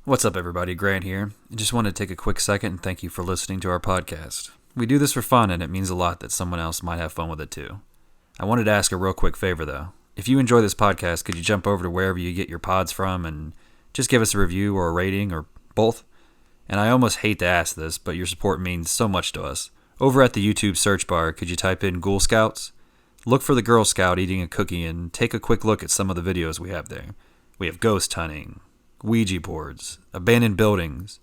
What's up, everybody? Grant here. I just wanted to take a quick second and thank you for listening to our podcast. We do this for fun, and it means a lot that someone else might have fun with it too. I wanted to ask a real quick favor, though. If you enjoy this podcast, could you jump over to wherever you get your pods from and just give us a review or a rating or both? And I almost hate to ask this, but your support means so much to us. Over at the YouTube search bar, could you type in Ghoul Scouts? Look for the Girl Scout eating a cookie and take a quick look at some of the videos we have there. We have ghost hunting, Ouija boards, abandoned buildings,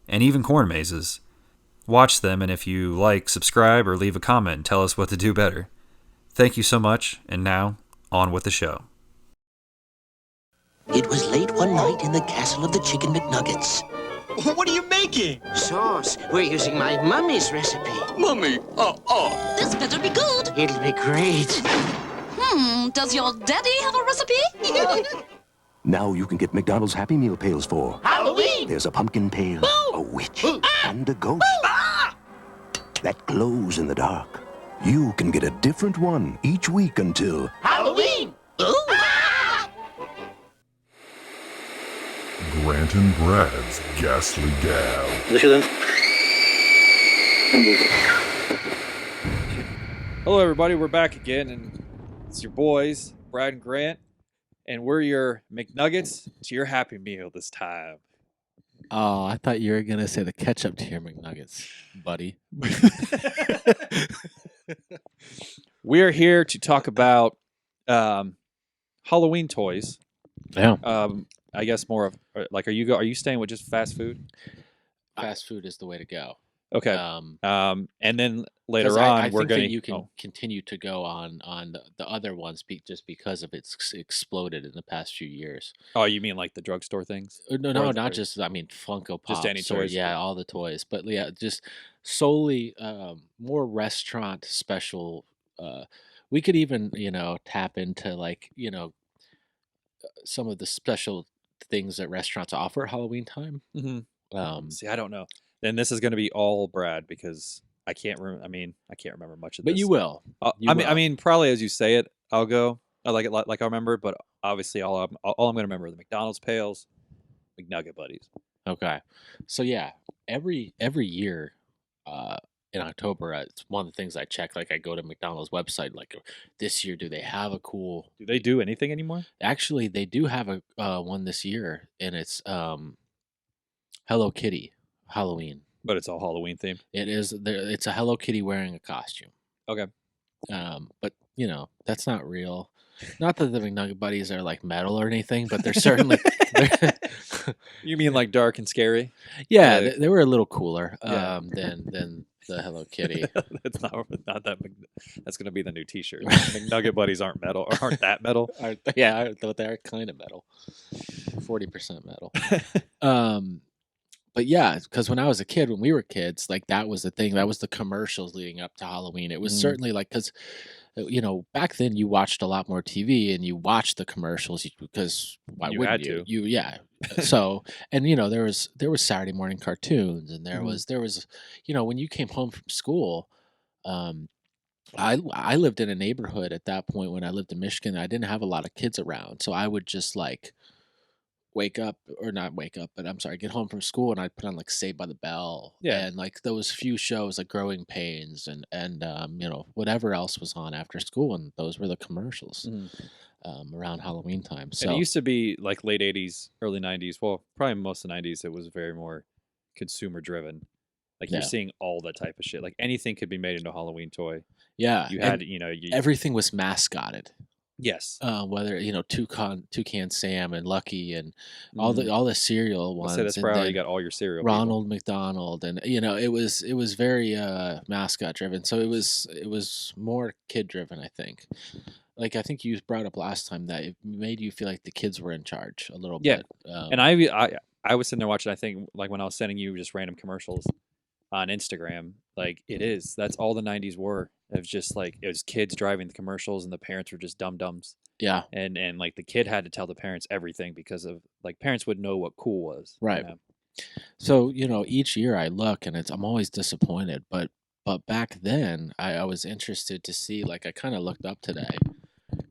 and even corn mazes. Watch them, and if you like, subscribe or leave a comment and tell us what to do better. Thank you so much, and now, on with the show. It was late one night in the castle of the Chicken McNuggets. What are you making? Sauce. We're using my mummy's recipe. Mummy, This better be good. It'll be great. Does your daddy have a recipe? Now you can get McDonald's Happy Meal pails for Halloween! There's a pumpkin pail, a witch, and a ghost that glows in the dark. You can get a different one each week until Halloween! Grant and Brad's Ghastly Gal. Hello, everybody. We're back again, and it's your boys, Brad and Grant, and we're your McNuggets to your Happy Meal this time. Oh, I thought you were going to say the ketchup to your McNuggets, buddy. We are here to talk about Halloween toys. Yeah. I guess more of like, are you staying with just fast food? Fast food is the way to go. Okay. And then later 'Cause on, I we're think going that you can continue to go on the other ones just because of it's exploded in the past few years. Oh, you mean like the drugstore things? No, Or- not just, I mean, Funko Pops. Just any or, toys? yeah, all the toys. But yeah, just solely more restaurant special. We could even, tap into like, some of the special things that restaurants offer at Halloween time. Mm-hmm. See, I don't know. Then this is going to be all Brad because I can't remember. I can't remember much of this. But you will. You I will. mean, probably as you say it, I'll go. I like it like I remember, but obviously, all I'm going to remember are the McDonald's pails, McNugget buddies. Okay. So yeah, every year in October, it's one of the things I check. Like I go to McDonald's website. Like this year, do they have a cool? Do they do anything anymore? Actually, they do have a one this year, and it's Hello Kitty Halloween. But it's all Halloween themed. It is. It's a Hello Kitty wearing a costume. Okay. But that's not real. Not that the McNugget buddies are like metal or anything, but they're certainly. You mean like dark and scary? Yeah, Like- they were a little cooler Yeah. than the Hello Kitty. That's not that. That's going to be the new T-shirt. McNugget buddies aren't metal. Aren't that metal? Yeah, but they're kind of metal. 40% metal. But yeah, because when we were kids, like that was the thing. That was the commercials leading up to Halloween. It was certainly like because, back then you watched a lot more TV and you watched the commercials because why You wouldn't had you? to. Yeah. So and there was Saturday morning cartoons and there was when you came home from school, I lived in a neighborhood at that point when I lived in Michigan. I didn't have a lot of kids around, so I would just like get home from school and I'd put on like Saved by the Bell, Yeah. and like those few shows like Growing Pains and whatever else was on after school, and those were the commercials around Halloween time. So And it used to be like late '80s, early '90s. Well, probably most of the '90s. It was very more consumer driven. Like you're Yeah. seeing all that type of shit. Like anything could be made into a Halloween toy. yeah, You and had, everything was mascotted. yes. Whether Toucan Sam and Lucky and all the cereal I'll ones. say that's and probably how then you got all your cereal. people. Ronald McDonald, and it was very mascot driven. So it was more kid driven, I think. Like I think you brought up last time that it made you feel like the kids were in charge a little Yeah. bit. And I was sitting there watching. I think like when I was sending you just random commercials on Instagram, like that's all the '90s were. It was just like it was kids driving the commercials, and the parents were just dum dums. yeah, And like the kid had to tell the parents everything because of like parents would know what cool was. Right. So each year I look and I'm always disappointed, but back then I was interested to see, like I kind of looked up today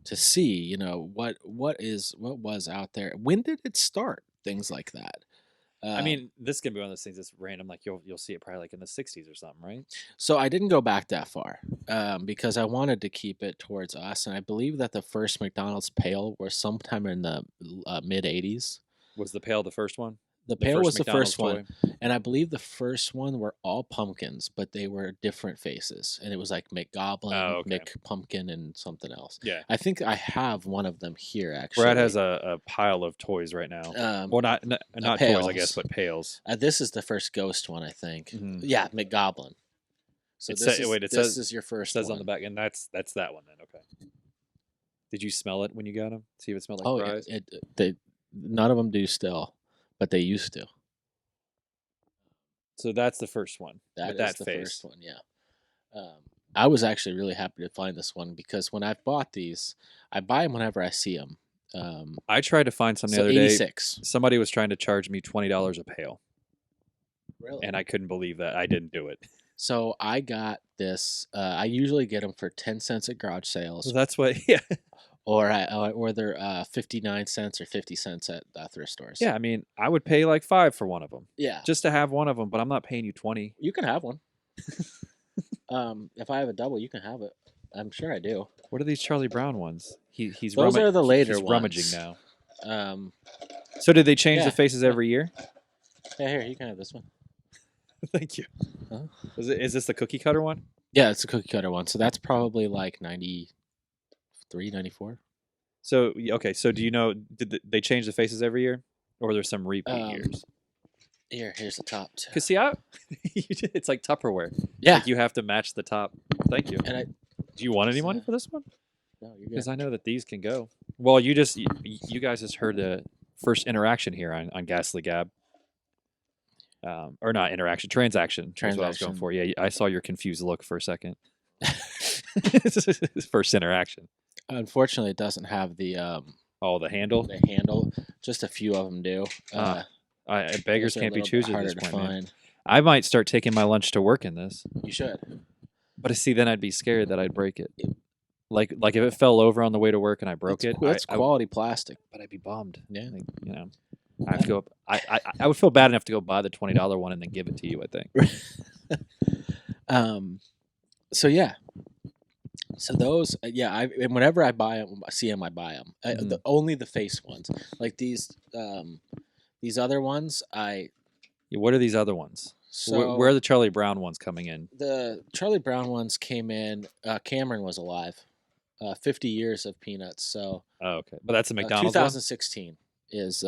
to see what was out there. When did it start? Things like that. I mean, this can be one of those things that's random. Like you'll see it probably like in the '60s or something, right? So I didn't go back that far because I wanted to keep it towards us, and I believe that the first McDonald's pail was sometime in the mid '80s. Was the pail the first one? The pail was the McDonald's first one, and I believe the first one were all pumpkins, but they were different faces, and it was like McGoblin, Oh, okay. McPumpkin, and something else. Yeah. I think I have one of them here actually. Brad has a pile of toys right now. Well, not toys, I guess, pails. but pails. This is the first ghost one, I think. Mhm. Yeah, McGoblin. So It this sa- is wait, it this says- is your first. It says one. on the back, and that's that one then. Okay. Did you smell it when you got them? See if it smelled like Oh, fries. none of them do still, but they used to. So that's the first one That with is that the face. first one, yeah. I was actually really happy to find this one because when I've bought these, I buy them whenever I see them. I tried to find some the So other day. 86. Somebody was trying to charge me $20 a pail, Really? and I couldn't believe that. I didn't do it. So I got this. I usually get them for 10 cents at garage sales, So that's what. Yeah. or they're 59 cents or 50 cents at thrift stores. Yeah. I mean, I would pay like $5 for one of them Yeah. just to have one of them, but I'm not paying you 20. You can have one. If I have a double, you can have it. I'm sure I do. What are these Charlie Brown ones? He's Those are the later he's rummaging ones. now. So did they change Yeah. the faces every year? Yeah, here you can have this one. Thank you. Huh? Is this the cookie cutter one? Yeah, it's a cookie cutter one. So that's probably like 93, 94. So okay, so do you know they change the faces every year, or there's some repeat years? Here's the top two. Cause see, it's like Tupperware. Yeah. Like you have to match the top. Thank you. And Do you want any It's, money for this one? no, you're good. Because I know that these can go. Well, you guys just heard the first interaction here on Ghastly Gab. Or not interaction, transaction. That's what I was going Transaction. for. Yeah, I saw your confused look for a second. First interaction. Unfortunately, it doesn't have the Oh, the handle. handle. Just a few of them do. Beggars those are a can't be little bit choosers at harder this to point, man. find. I might start taking my lunch to work in this, You should. but see, then I'd be scared that I'd break it. Like if it fell over on the way to work and I broke it, It's quality plastic. but I'd be bummed. Yeah. Like, I have to go. I would feel bad enough to go buy the $20 one and then give it to you. I think. So yeah. So those, and whenever I buy them, see them, I buy them. Only the face ones, like these other ones, What are these other ones? So Where are the Charlie Brown ones coming in? the Charlie Brown ones came in. Cameron was alive. 50 years of Peanuts. So Oh, okay, but that's a McDonald's one. 2016 is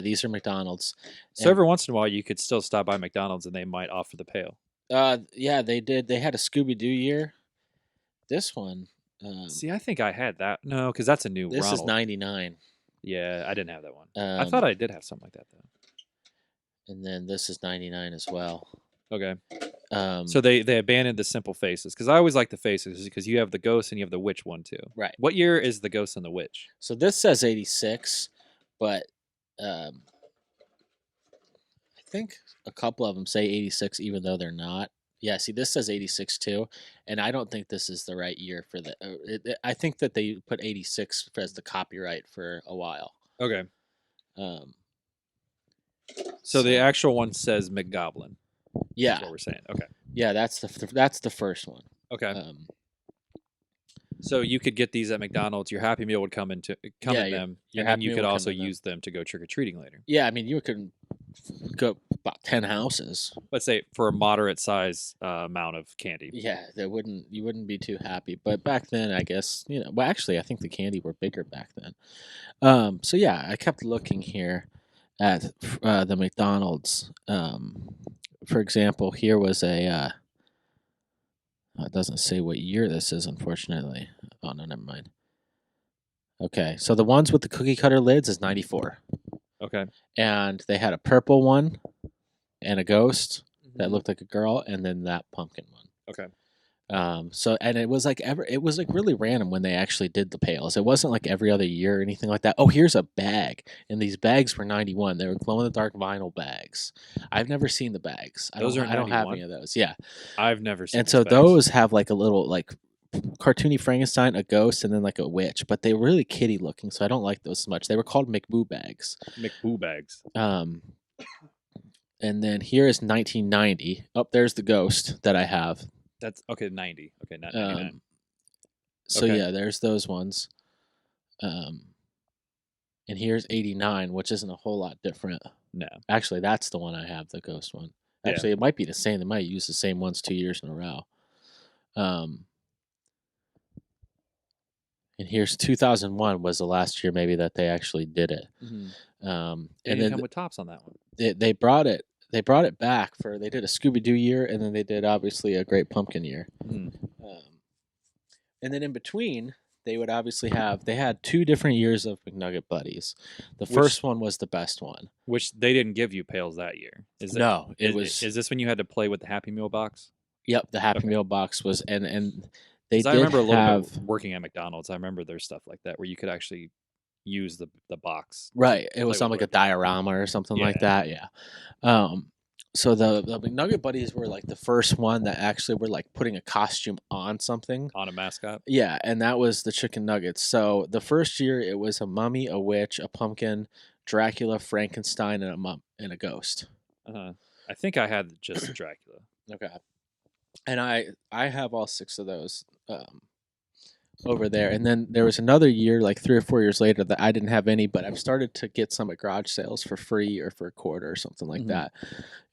these are McDonald's. So every once in a while, you could still stop by McDonald's and they might offer the pail. Yeah, they did. They had a Scooby Doo year. This one. See, I think I had that. No, because that's a new. This is Ronald. 99. Yeah, I didn't have that one. I Um, thought I did have something like that though. And then this is 99 as well. Okay, Um, so they abandoned the simple faces because I always like the faces because you have the ghost and you have the witch one too. right. What year is the ghost and the witch? So this says 86, but I think a couple of them say 86, even though they're not. Yeah, see, this says 86 too, and I don't think this is the right year for the. I think that they put 86 as the copyright for a while. Okay, Um, so the actual one says McGoblin. yeah, That's what we're saying. Okay, yeah, that's the first one. okay. Um, So you could get these at McDonald's. Your Happy Meal would come in Yeah, them, your and then Happy you Meal could would come also in them. use them to go trick or treating later. yeah, I mean, you could go about 10 houses. Let's say for a moderate size amount of candy. Yeah, you wouldn't be too happy. But back then, I guess, well, actually, I think the candy were bigger back then. So yeah, I kept looking here at the McDonald's. For example, here was a. It doesn't say what year this is, unfortunately. Oh no, never mind. Okay, so the ones with the cookie cutter lids is 94, Okay. and they had a purple one, and a ghost that looked like a girl, and then that pumpkin one. Okay. So and it was like really random when they actually did the pails. It wasn't like every other year or anything like that. Oh, here's a bag, and these bags were 91. They were glow in the dark vinyl bags. I've never seen the bags. I Those don't, are I don't have 91? any of those. Yeah, I've never seen. and these so bags. those have like a little like cartoony Frankenstein, a ghost, and then like a witch. But they were really kitty looking, so I don't like those so much. They were called McBoo bags. McBoo bags. And then here is 1990. Oh, there's the Ghost that I have. That's okay. 90. Okay, not 99. So Okay. yeah, there's those ones. And here's 89, which isn't a whole lot different. No. Actually, that's the one I have, the Ghost one. Actually, it might be the same. They might use the same ones 2 years in a row. And here's 2001 was the last year maybe that they actually did it. Mm-hmm. And And then then come with tops on that one. they brought it back for, they did a Scooby Doo year, and then they did obviously a Great Pumpkin year. Mm-hmm. And then in between, they would obviously they had 2 different years of McNugget Buddies. The first one was the best one. Which they didn't give you pails that year. Is this when you had to play with the Happy Meal box? Yep, the Happy Meal box was, and they 'Cause did I remember a little have, bit working at McDonald's. I remember there's stuff like that where you could actually use the box. right. It was play on with like a diorama or something like Yeah. that. Yeah. So the McNugget Buddies were like the first one that actually were like putting a costume on something. On a mascot. Yeah, and that was the chicken nuggets. So the first year it was a mummy, a witch, a pumpkin, Dracula, Frankenstein, and a ghost. I think I had just Dracula. Okay. And I have all 6 of those over there. And then there was another year, like 3 or 4 years later, that I didn't have any, but I've started to get some at garage sales for free or for a quarter or something like that.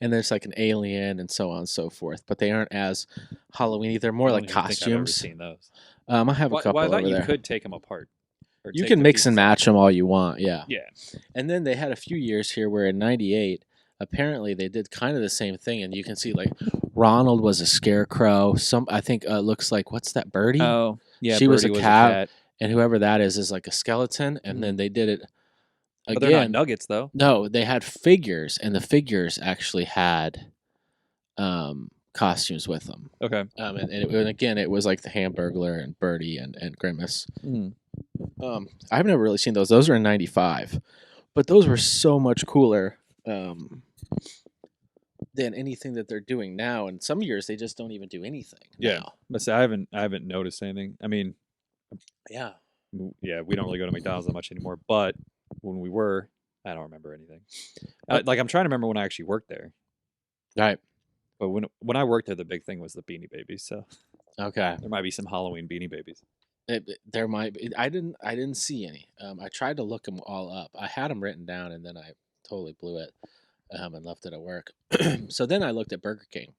And there's like an alien and so on and so forth, but they aren't as Halloween-y. They're more I like don't even think I've ever costumes. seen those. I have a couple I thought over you there. could take them apart. Or You take can the mix and pieces match them all you want, yeah. Yeah. And then they had a few years here where in 98, apparently they did kind of the same thing, and you can see like Ronald was a scarecrow. I think looks like, what's that, Birdie? Oh, yeah. She was Birdie a cat, and whoever that is like a skeleton. And then they did it again. But they're not nuggets though. No, they had figures, and the figures actually had costumes with them. Okay. And again, it was like the Hamburglar and Birdie and Grimace. Mm. I've never really seen those. Those are in 95, but those were so much cooler than anything that they're doing now. And some years they just don't even do anything. Yeah. now. But see, I haven't noticed anything. I mean, Yeah. yeah, we don't really go to McDonald's that much anymore. But when we were, I don't remember anything. Like I'm trying to remember when I actually worked there. Right. But when I worked there, the big thing was the Beanie Babies. So Okay. there might be some Halloween Beanie Babies. There might be. I didn't see any. I tried to look them all up. I had them written down, and then I totally blew it and left it at work. So then I looked at Burger King,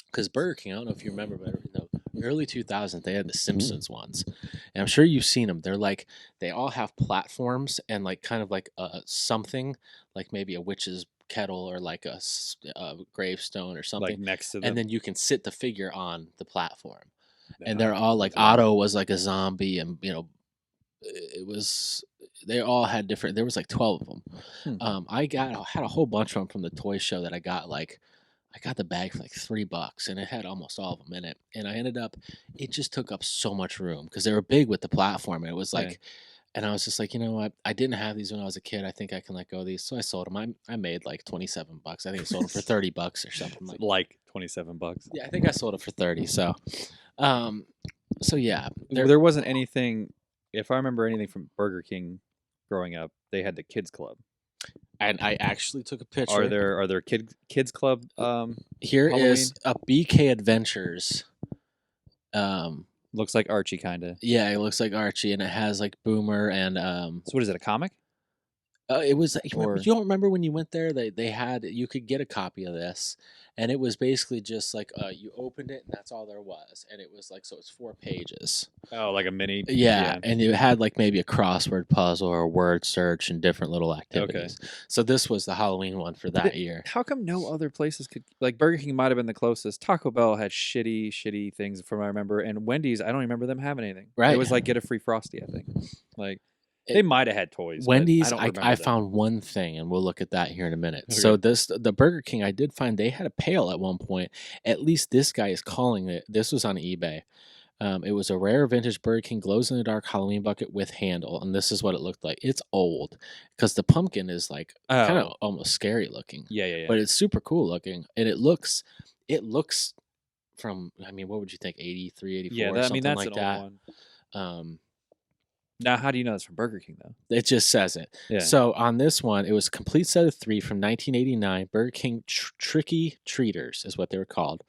because Burger King, I don't know if you remember, but in the early 2000s they had the Simpsons ones, and I'm sure you've seen them. They're like, they all have platforms and like kind of like something like maybe a witch's kettle or like a gravestone or something, Like next to them. and then you can sit the figure on the platform. And No, they're all like, those are- Otto was like a zombie, and it was, they all had different. There was like 12 of them. I had a whole bunch of them from the toy show that I got. Like, I got the bag for like $3, and it had almost all of them in it. And I ended up, it just took up so much room because they were big with the platform. And it was like, and I was just like, you know what? I didn't have these when I was a kid. I think I can let go of these. So I sold them. I made like $27. I think I sold them for $30 or something like $27. Yeah, I think I sold it for 30. So, so yeah, There wasn't anything. If I remember anything from Burger King growing up, they had the kids club. and I actually took a picture. Are there kids club? Here is Halloween? a BK Adventures. Looks like Archie kind of. Yeah, it looks like Archie, and it has like Boomer and So what is it? A comic? it was. Or- You don't remember when you went there? They had, you could get a copy of this, and it was basically just like you opened it and that's all there was, and it was like, so it's 4 pages. Oh, like a mini. Yeah, and it had like maybe a crossword puzzle or a word search and different little activities. So this was the Halloween one for that year. How come no other places could, like Burger King might have been the closest. Taco Bell had shitty things from what I remember, and Wendy's, I don't remember them having anything. Right. It was like get a free Frosty, I think. Like they might have had toys. but Wendy's, I, don't I remember them. found one thing, and we'll look at that here in a minute. Okay. So the Burger King, I did find they had a pail at one point. At least this guy is calling it. This was on eBay. It was a rare vintage Burger King glows in the dark Halloween bucket with handle, and this is what it looked like. It's old because the pumpkin is like kind of almost scary looking. Yeah. But it's super cool looking, and it looks from, I mean, what would you think, 83, 84, Yeah, something that's like an that. old one. Now, how do you know it's from Burger King though? It just says it. Yeah. So on this one, it was a complete set of 3 from 1989. Burger King Tricky Treaters is what they were called.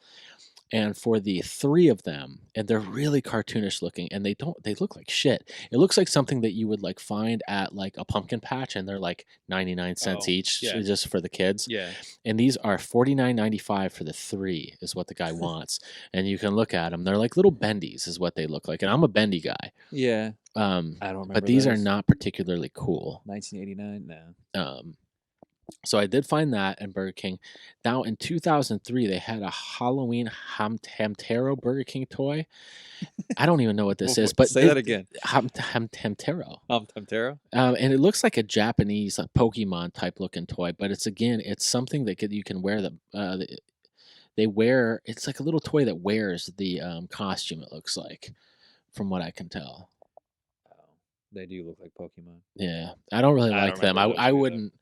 And for the 3 of them, and they're really cartoonish looking, and they look like shit. It looks like something that you would like find at like a pumpkin patch, and they're like 99 cents each just for the kids. Yeah. And these are $49.95 for the 3 is what the guy wants. And you can look at them. They're like little bendies is what they look like. And I'm a bendy guy. Yeah. I don't remember. But these are not particularly cool. 1989. No. So I did find that in Burger King. Now in 2003, they had a Halloween Hamtaro Burger King toy. I don't even know what this is, but say that again. Hamtaro. Hamtaro. And it looks like a Japanese like Pokemon type looking toy, but it's something that you can wear. They wear. It's like a little toy that wears the costume. It looks like, from what I can tell. They do look like Pokemon. Yeah, I don't really like them. I those wouldn't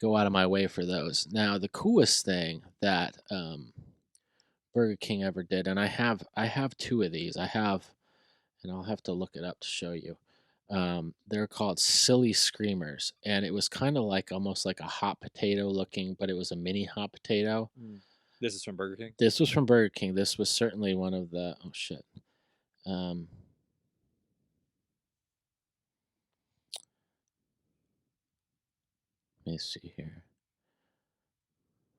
go out of my way for those. Now, the coolest thing that Burger King ever did, and I have 2 of these. I have, and I'll have to look it up to show you. They're called Silly Screamers, and it was kind of like almost like a hot potato looking, but it was a mini hot potato. This is from Burger King? This was from Burger King. This was certainly one of the... Oh, shit. Let me see here.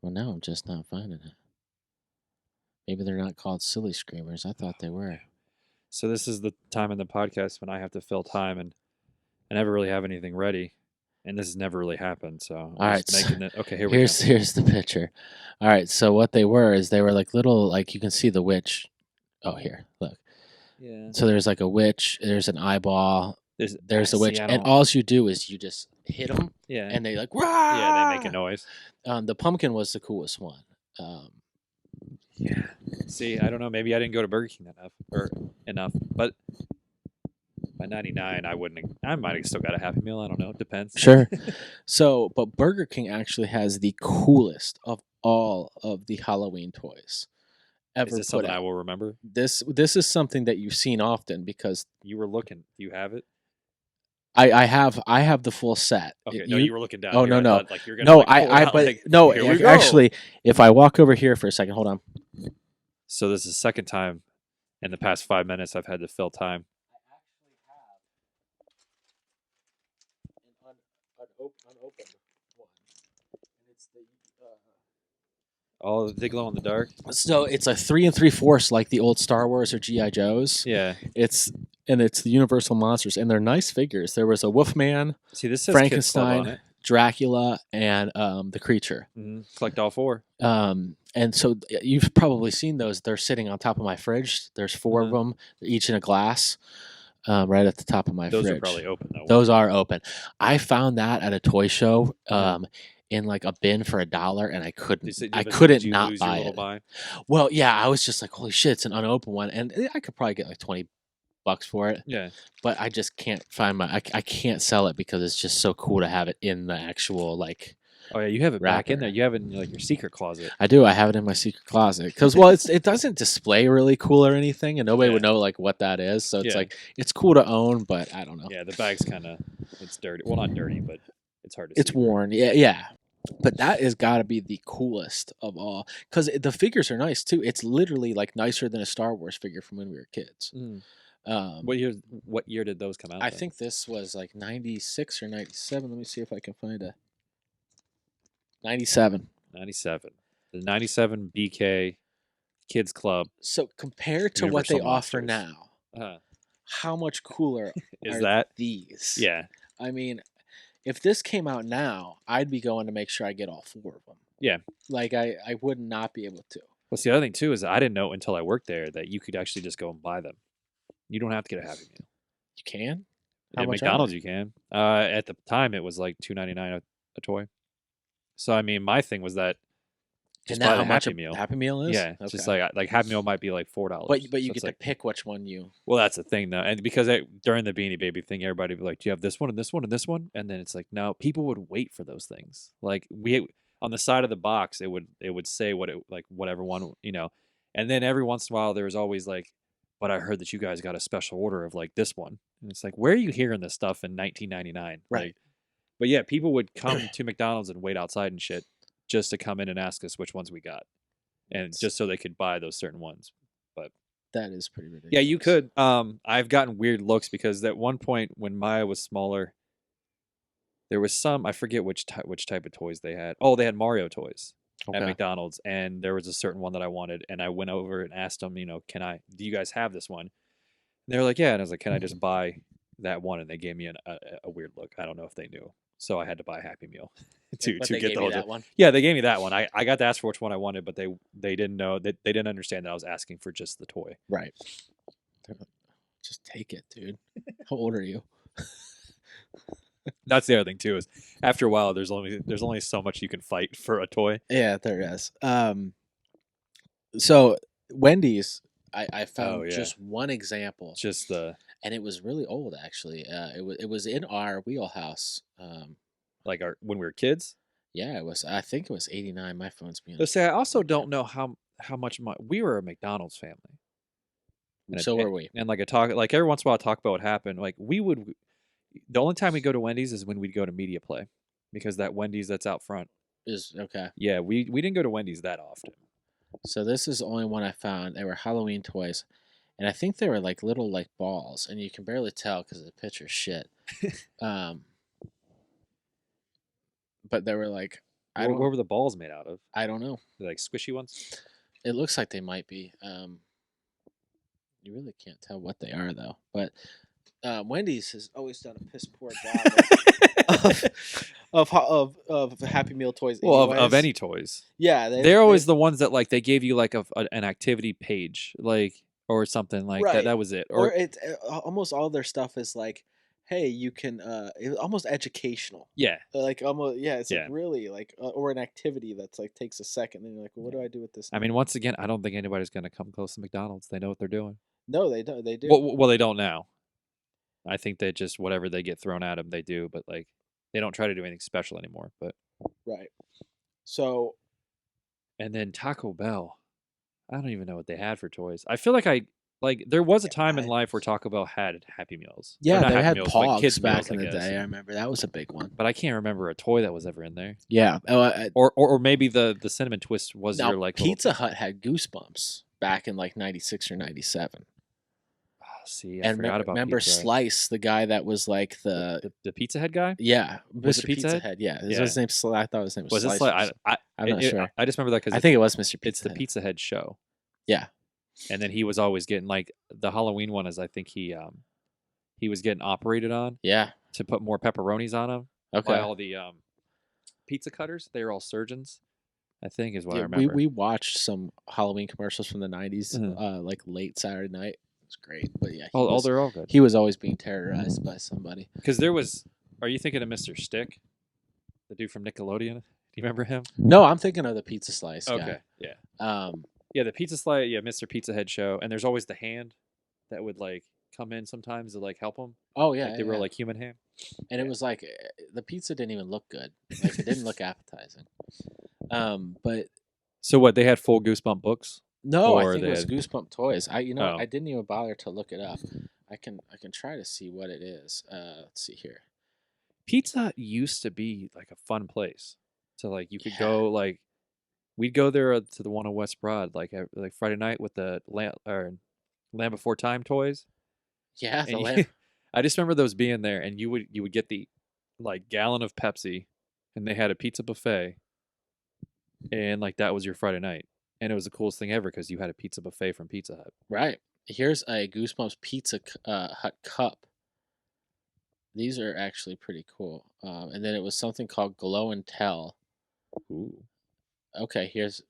Well, now I'm just not finding it. Maybe they're not called Silly Screamers. I thought they were. So this is the time in the podcast when I have to fill time, and I never really have anything ready. And this has never really happened, so all right. Okay, here we go. Here's the picture. All right, so what they were is they were like little, like you can see the witch. Oh, here, look. Yeah. So there's like a witch. There's an eyeball. There's a witch, and all you do is you just hit them. Yeah. And they like. Rah! Yeah, they make a noise. The pumpkin was the coolest one. Yeah. See, I don't know. Maybe I didn't go to Burger King enough, but by 99, I might have still got a Happy Meal. I don't know. It depends. Sure. So, but Burger King actually has the coolest of all of the Halloween toys ever. Is this something I will remember? This is something that you've seen often because you were looking. Do you have it? I have the full set. Okay, you were looking down. Oh, here. no. Like you're gonna actually, if I walk over here for a second, hold on. So this is the second time in the past 5 minutes I've had to fill time. I actually have an unopened one, and it's the. Oh, they glow in the dark. So it's a 3 3/4 like the old Star Wars or GI Joes. Yeah, it's the Universal monsters, and they're nice figures. There was a Wolfman. See, this says Frankenstein, Kids Club on it. Dracula, and the Creature. Mm-hmm. Collect all 4. And so you've probably seen those. They're sitting on top of my fridge. There's 4 of them, each in a glass, right at the top of my fridge. Those are probably open though. Those are open. I found that at a toy show. In like a bin for $1, and I couldn't not buy it. Well, yeah, I was just like, holy shit, it's an unopened one, and I could probably get like $20 for it. Yeah, but I just can't find I can't sell it because it's just so cool to have it in the actual like. Oh yeah, you have it wrapper. Back in there. You have it in like your secret closet. I do. I have it in my secret closet because it doesn't display really cool or anything, and nobody would know like what that is. So it's like it's cool to own, but I don't know. Yeah, the bag's kind of it's dirty. Well, not dirty, but it's hard to. It's worn. Yeah. But that has got to be the coolest of all because the figures are nice too. It's literally like nicer than a Star Wars figure from when we were kids. What year did those come out? I think this was like 96 or 97. Let me see if I can find a 97. 97. The 97 BK Kids Club. So compared to what they offer now, how much cooler are these? Yeah. I mean, if this came out now, I'd be going to make sure I get all 4 of them. Yeah. Like I would not be able to. Well, see, the other thing too is I didn't know until I worked there that you could actually just go and buy them. You don't have to get a Happy Meal. You can? At McDonald's you can. At the time it was like $2.99 a toy. So I mean, my thing was that just buy the Happy Meal. Happy Meal is? Yeah, it's just like Happy Meal might be like $4. But you get to pick which one you. Well, that's the thing though, and because during the Beanie Baby thing, everybody would be like, "Do you have this one and this one and this one?" And then it's like, no, people would wait for those things. Like on the side of the box, it would say whatever one, and then every once in a while there was always like, "But I heard that you guys got a special order of like this one," And it's like, where are you hearing this stuff in 1999? Right. Like, but yeah, people would come to McDonald's and wait outside and shit just to come in and ask us which ones we got, and just so they could buy those certain ones. But That is pretty ridiculous. yeah, you could. I've gotten weird looks because at one point when Maya was smaller, there was some, I forget which type of toys they had. Oh, they had Mario toys at Okay. McDonald's, and there was a certain one that I wanted, and I went over and asked them, do you guys have this one? And they were like, yeah, and I was like, can I just buy that one? And they gave me a weird look. I don't know if they knew, so I had to buy a Happy Meal to But to they get gave the you whole. that one? Yeah, they gave me that one. I got to ask for which one I wanted, but they didn't know that they didn't understand that I was asking for just the toy. Right. Just take it, dude. How old are you? That's the other thing too, is after a while there's only so much you can fight for a toy. Yeah, there is. So Wendy's, I found yeah. just one example, Just the and it was really old actually. It was in our wheelhouse. like when we were kids. Yeah, it was. I think it was 89. My phone's being. But say I also don't know how much we were a McDonald's family. And So were we. And like every once in a while talk about what happened. Like the only time we go to Wendy's is when we'd go to Media Play, because that Wendy's that's out front. Is okay. Yeah, we didn't go to Wendy's that often. So this is the only one I found. They were Halloween toys, and I think they were like little like balls, and you can barely tell because the picture's shit. But they were like, What were the balls made out of? I don't know. They're like squishy ones. It looks like they might be. You really can't tell what they are though. But Wendy's has always done a piss poor job of Happy Meal toys. Well, of anyways. any toys. Yeah, They're always the ones that like they gave you like an activity page, like or something like that. Right. That was it. Or it almost all their stuff is like, hey, you can it's almost educational. Yeah. Like almost it's Yeah. like really like or an activity that's like takes a second, and you're like, well, what do I do with this? I now? mean, once again, I don't think anybody's gonna come close to McDonald's. They know what they're doing. No, they don't. They do. Well, they don't now. I think they just whatever they get thrown at them, they do. But like, they don't try to do anything special anymore. But Right. So and then Taco Bell, I don't even know what they had for toys. I feel like there was a time in life where Taco Bell had Happy Meals. Or yeah, not they Happy had Meals, but Pogs kids back meals, in I the guess. day. I remember that was a big one. But I can't remember a toy that was ever in there. Yeah. Or maybe the cinnamon twist was Now, your like little- Pizza Hut had Goosebumps back in like 96 or 97. Oh, see, I forgot about remember Pizza Hut. Slice, the guy that was like the Pizza Head guy. yeah, Was it Mr. Pizza Pizza Head? Head. Yeah, Yeah. his name Slice. I thought his name was Was it Slice. like I'm not sure. I just remember that because I think it was Mr. Pizza. it's the Head. Pizza Head show. Yeah. And then he was always getting like the Halloween one is I think he was getting operated on Yeah. to put more pepperonis on him Okay. by all the pizza cutters. They were all surgeons, I think is what I Yeah, remember. we watched some Halloween commercials from the 90s, Mhm. like late Saturday night. It was great, but yeah, They're all good. he was always being terrorized by somebody. Because there was, are you thinking of Mr. Stick, the dude from Nickelodeon? Do you remember him? No, I'm thinking of the Pizza Slice Okay, guy. yeah. Yeah, the Pizza Slice, yeah, Mr. Pizza Head show, and there's always the hand that would like come in sometimes to like help them. Oh yeah, Like they were like human hand. and it was like the pizza didn't even look good. Like it didn't look appetizing. But So what? They had full Goosebump books. no, I Or think it they was had- Goosebump toys. I Oh. I didn't even bother to look it up. I can try to see what it is. Let's see here. Pizza Hut used to be like a fun place. So like you could Yeah. go like we'd go there to the one on West Broad like Friday night with the Land Before Time toys. Yeah, And the you- lamp. I just remember those being there, and you would get the like gallon of Pepsi, and they had a pizza buffet, and like that was your Friday night, and it was the coolest thing ever because you had a pizza buffet from Pizza Hut. Right. Here's a Goosebumps Pizza Hut cup. These are actually pretty cool. And then it was something called Glow and Tell. Ooh. Okay, here's.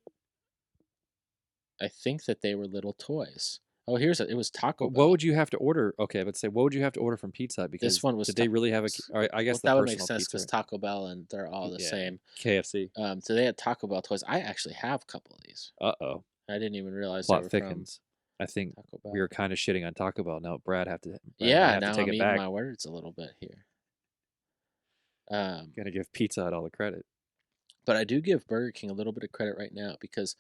I think that they were little toys. Oh, it was Taco Bell. What would you have to order? Okay, let's say what would you have to order from Pizza Hut? Because one was did they really have a? Or I guess Well, that the would make personal sense pizza. because Taco Bell and they're all the Yeah. same. KFC. So they had Taco Bell toys. I actually have a couple of these. Uh-oh. I didn't even realize they Plot were thickens. I think from Taco Bell. we were kind of shitting on Taco Bell. Now Brad have to. Yeah, have now to take I'm it eating back. my words a little bit here. Gotta give Pizza Hut all the credit. But I do give Burger King a little bit of credit right now because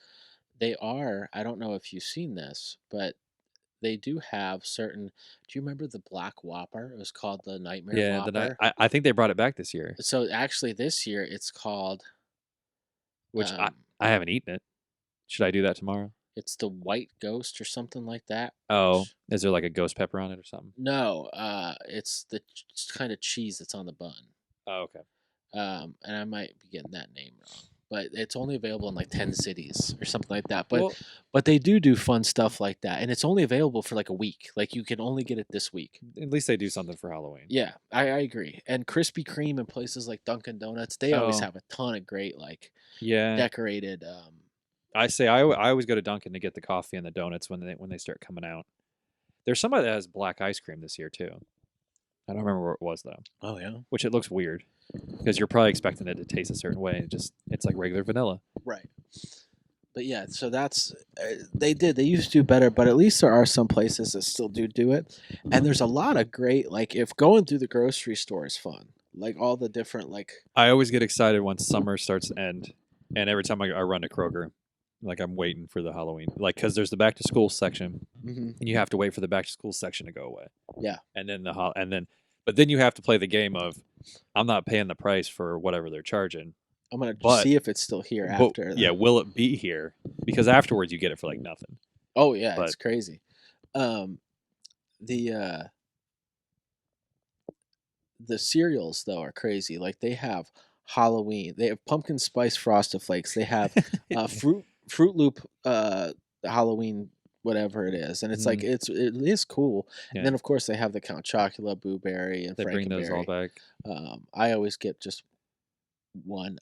they are. I don't know if you've seen this, but they do have certain. Do you remember the Black Whopper? It was called the Nightmare Yeah, Whopper. I think they brought it back this year, So actually, this year it's called. which Um, I haven't eaten it. Should I do that tomorrow? it's the White Ghost or something like that. Oh, Which, is there like a ghost pepper on it or something? no, it's the kind of cheese that's on the bun. Oh, okay. And I might be getting that name wrong, but it's only available in like 10 cities or something like that. Well, But they do fun stuff like that, and it's only available for like a week. Like you can only get it this week. at least they do something for Halloween. Yeah, I agree. And Krispy Kreme and places like Dunkin' Donuts, they always Oh. have a ton of great like Yeah, decorated. I say I always go to Dunkin' to get the coffee and the donuts when they start coming out. There's somebody that has black ice cream this year too. I don't remember where it was though, Oh yeah, which it looks weird because you're probably expecting it to taste a certain way. And it's like regular vanilla. right. But yeah, so that's they used to do better, but at least there are some places that still do it, and there's a lot of great like if going through the grocery store is fun, like all the different like I always get excited once summer starts to end, and every time I run to Kroger, like I'm waiting for the Halloween, like because there's the back to school section, and you have to wait for the back to school section to go away. Yeah. And then but then you have to play the game of, I'm not paying the price for whatever they're charging. I'm gonna But- see if it's still here But, after. yeah, will it be here? Because afterwards you get it for like nothing. Oh yeah, but- it's crazy. The cereals though are crazy. Like they have Halloween. They have pumpkin spice frosted flakes. They have Fruit Loop Halloween whatever it is, and it's like it is cool. Yeah. And then of course they have the Count Chocula, Blueberry, and They bring those all Frankenberry. back. I always get just one.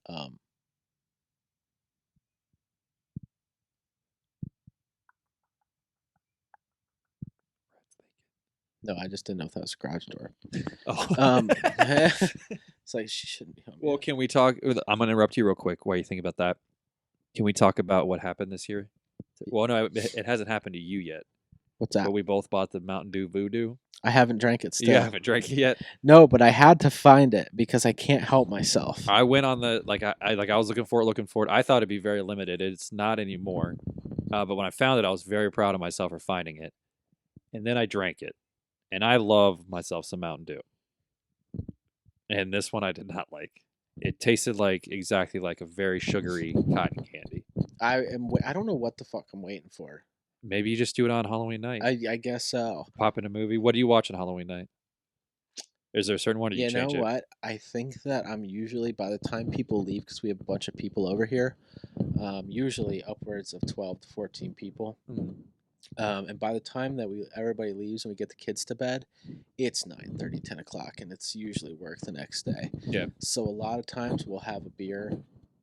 No, I just didn't know if that was a garage door. Oh. It's like she shouldn't be home. Well, yet. can we talk? I'm gonna interrupt you real quick while you think about that. Can we talk about what happened this year? Well, no, it hasn't happened to you yet. What's that? But we both bought the Mountain Dew Voodoo. I haven't drank it still. You haven't drank it yet. No, but I had to find it because I can't help myself. I went on the I was looking for it. I thought it'd be very limited. It's not anymore. But when I found it, I was very proud of myself for finding it. And then I drank it, and I love myself some Mountain Dew. And this one I did not like. It tasted exactly like a very sugary cotton candy. I don't know what the fuck I'm waiting for. Maybe you just do it on Halloween night. I guess so. Pop in a movie. What do you watch on Halloween night? Is there a certain one or you You know change it? what? I think that I'm usually by the time people leave, because we have a bunch of people over here, usually upwards of 12 to 14 people. Mm. And by the time that everybody leaves and we get the kids to bed, it's 9:30, 10 o'clock, and it's usually work the next day. Yeah. So a lot of times we'll have a beer,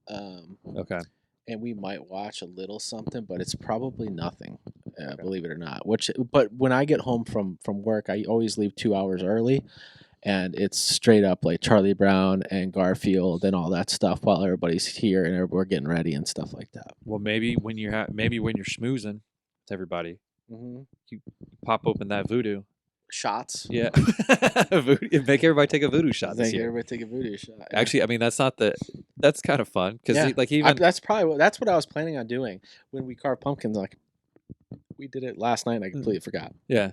Okay. and we might watch a little something, but it's probably nothing, believe it or not. But when I get home from work, I always leave 2 hours early, and it's straight up like Charlie Brown and Garfield and all that stuff while everybody's here and we're getting ready and stuff like that. Well, maybe when you're schmoozing with everybody, Mm-hmm. you pop open that voodoo. Shots. Yeah. Make everybody take a voodoo shot this Think year. everybody take a voodoo shot. Yeah. Actually, I mean that's kind of fun because Yeah. That's what I was planning on doing when we carved pumpkins. Like we did it last night, and I completely forgot. yeah,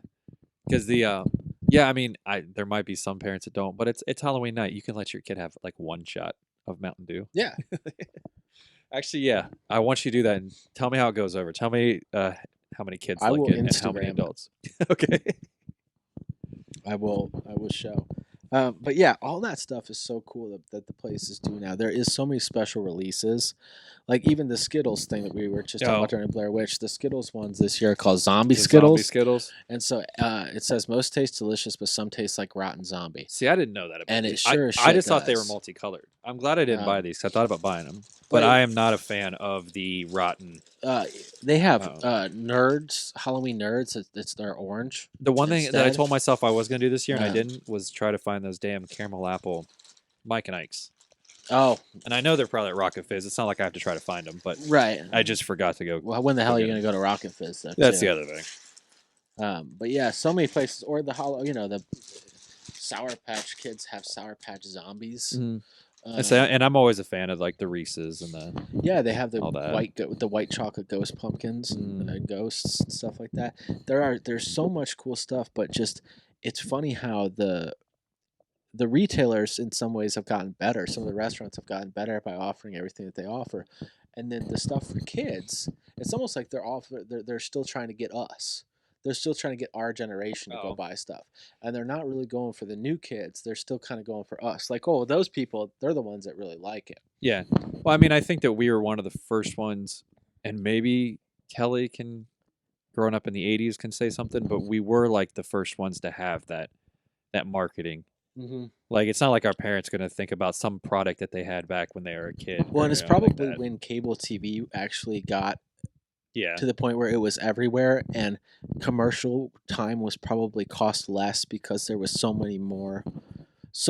because I mean there might be some parents that don't, but it's Halloween night. You can let your kid have like one shot of Mountain Dew. Yeah. Actually, yeah, I want you to do that and tell me how it goes over. Tell me how many kids I like will it and how many Instagram it. adults. Okay. I will show. But yeah, all that stuff is so cool that the places do now. There is so many special releases, like even the Skittles thing that we were just talking about during Blair Witch. The Skittles ones this year are called Zombie The Skittles, Zombie Skittles. and so it says most taste delicious, but some taste like rotten zombie. See, I didn't know that about And it these. sure as I shit just thought they were does. multicolored. I'm glad I didn't buy these 'cause I thought about buying them. but But it- I am not a fan of the rotten. They have Oh. nerds, Halloween nerds. It's their orange. The one thing that I Instead- told myself I was going to do this year and I Yeah. didn't was try to find those damn caramel apple Mike and Ike's. Oh, And I know they're probably at Rocket Fizz. It's not like I have to try to find them, but right. I just forgot to go. Well, when the hell are you forget going to go to Rocket Fizz? Though, That's too? the other thing. But yeah, so many places, or the the Sour Patch Kids have Sour Patch Zombies. Mhm. And I'm always a fan of like the Reese's and the Yeah, they have the all that. white chocolate ghost pumpkins and ghosts and stuff like that. There's so much cool stuff, but just it's funny how the retailers in some ways have gotten better. Some of the restaurants have gotten better by offering everything that they offer, and then the stuff for kids, it's almost like they're still trying to get us. They're still trying to get our generation to go buy stuff, and they're not really going for the new kids. They're still kind of going for us. Like, oh, those people, they're the ones that really like it. Yeah. Well, I mean, I think that we were one of the first ones, and maybe Kelly can, growing up in the '80s, can say something, but we were like the first ones to have that marketing. Mm-hmm. Like, it's not like our parents going to think about some product that they had back when they were a kid. Well, and it's like probably that. when cable TV actually got Yeah. to the point where it was everywhere, and commercial time was probably cost less because there was so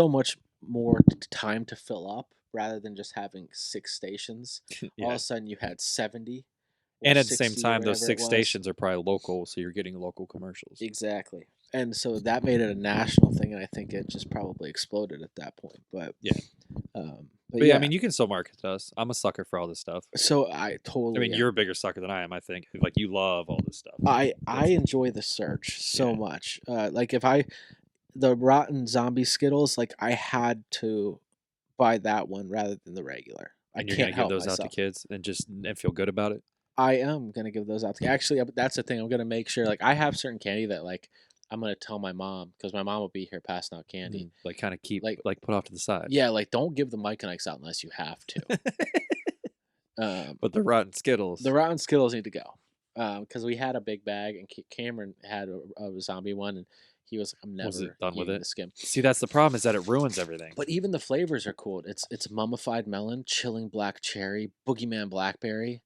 much more time to fill up rather than just having 6 stations. All of a sudden, you had 70. And at the same 60 or time, those whatever it 6 was. stations are probably local, so you're getting local commercials. Exactly. And so that made it a national thing, and I think it just probably exploded at that point. But Yeah. but yeah, yeah, I mean, you can still market to us. I'm a sucker for all this stuff. so I totally. I mean, you're a bigger sucker than I am, I think. Like, you love all this stuff. I enjoy the search so much. Like the Rotten Zombie Skittles, like I had to buy that one rather than the regular. And I you're can't gonna give help those myself. out to kids and feel good about it. I am gonna give those out. Actually, that's the thing. I'm gonna make sure. Like I have certain candy that like I'm gonna tell my mom because my mom will be here passing out candy. Like, kind of keep Like- like put off to the side. Yeah, like don't give the Mike and Ike's out unless you have to. But the Rotten Skittles. The Rotten Skittles need to go because we had a big bag and Cameron had a zombie one and he was like, I'm never Was it done with eating it? the skim. See, that's the problem, is that it ruins everything. But even the flavors are cool. It's mummified melon, chilling black cherry, boogeyman blackberry,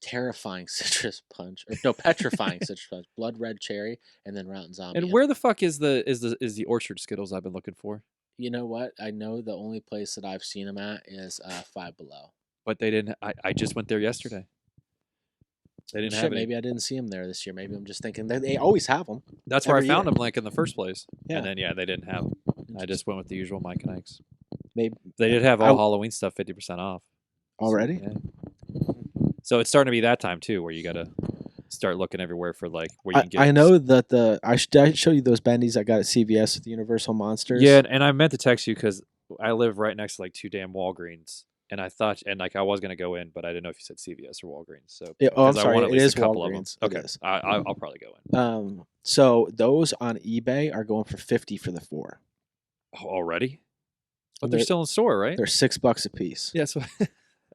terrifying citrus punch, or no, petrifying citrus punch, blood red cherry, and then Rotten Zombie. And where the fuck is the Orchard Skittles I've been looking for? You know what? I know the only place that I've seen them at is Five Below. But they didn't. I just went there yesterday. They didn't have any. Maybe I didn't see them there this year. Maybe I'm just thinking they always have them. That's where I every found year. them, like, in the first place. Yeah. And then they didn't have them. I just went with the usual Mike and Ike's. Maybe They did have all Halloween stuff 50% off. already. So, yeah. So it's starting to be that time too, where you gotta start looking everywhere for like where you can get. I know that I showed you those bendies I got at CVS with the Universal Monsters. Yeah, and I meant to text you because I live right next to like 2 damn Walgreens. And I thought, and like I was gonna go in, but I didn't know if you said CVS or Walgreens. So Yeah, oh, I'm 'cause I sorry, want at it least is a couple Walgreens. of them. It Okay, is. I'll probably go in. So those on eBay are going for $50 for the 4. Oh, already? But They're- they're still in store, right? They're $6 a piece. Yeah, so that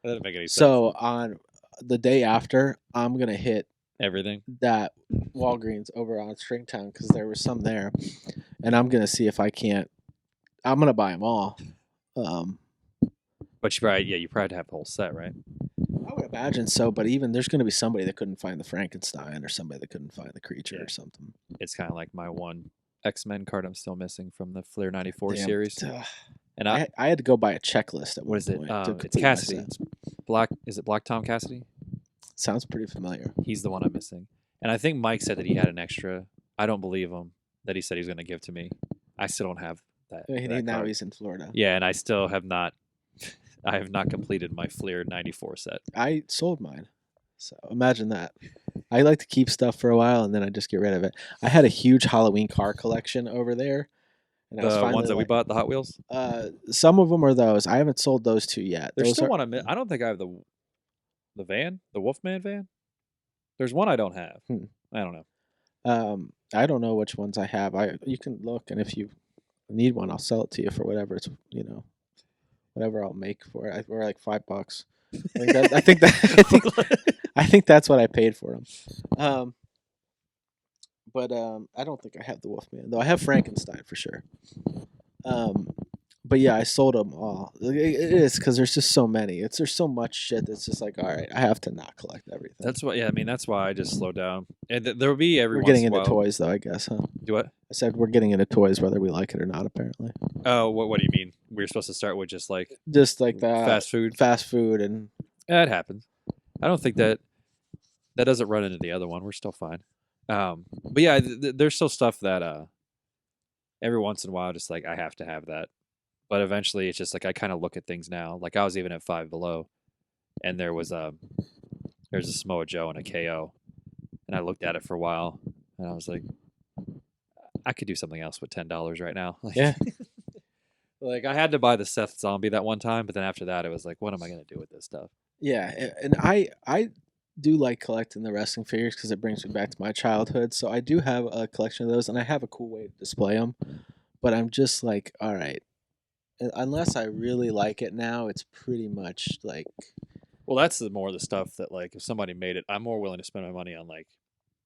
doesn't make any sense. So on the day after, I'm gonna hit Everything. that Walgreens over on Stringtown because there was some there, and I'm gonna see if I can't. I'm gonna buy them all. But you probably have the whole set, right? I would imagine so, but even there's gonna be somebody that couldn't find the Frankenstein or somebody that couldn't find the creature Yeah. or something. It's kind of like my one X-Men card I'm still missing from the Flair 94 Damn. series. And I had to go buy a checklist at what one is it? point. to It's complete my Cassidy. sets. Is it Black Tom Cassidy? Sounds pretty familiar. He's the one I'm missing. And I think Mike said that he had an extra. I don't believe him that he said he was going to give to me. I still don't have that. that Now card. he's in Florida. Yeah, and I still have not. I have not completed my Flair 94 set. I sold mine. So imagine that. I like to keep stuff for a while and then I just get rid of it. I had a huge Halloween car collection over there. And I was The finally ones that we like- bought, the Hot Wheels. Some of them are those. I haven't sold those 2 yet. There's Those still are, one I don't think I have the van, the Wolfman van. There's one I don't have. I don't know. I don't know which ones I have. You can look, and if you need one, I'll sell it to you for whatever it's whatever I'll make for it. We're like $5. I think that's what I paid for them. But I don't think I have the Wolfman though. I have Frankenstein for sure. But yeah, I sold them all. It is because there's just so many. There's so much shit that's just like, all right, I have to not collect everything. That's why. Yeah, I mean that's why I just slowed down. And there will be every. We're once getting in a into while. toys though, I guess, huh? Do what? I said we're getting into toys whether we like it or not. Apparently, Oh, what do you mean? We're supposed to start with just like that fast food, and Yeah, it happens. I don't think that doesn't run into the other one. We're still fine. But yeah, there's still stuff that every once in a while, just like I have to have that But eventually, it's just like I kind of look at things now. Like I was even at Five Below, and there's a Samoa Joe and a KO, and I looked at it for a while, and I was like, I could do something else with $10 right now. Like, Yeah. like I had to buy the Seth Zombie that one time, but then after that, it was like, what am I gonna do with this stuff? Yeah, and I do like collecting the wrestling figures because it brings me back to my childhood. So I do have a collection of those, and I have a cool way to display them. But I'm just like, all right, unless I really like it now, it's pretty much like Well, that's more the stuff that like if somebody made it, I'm more willing to spend my money on like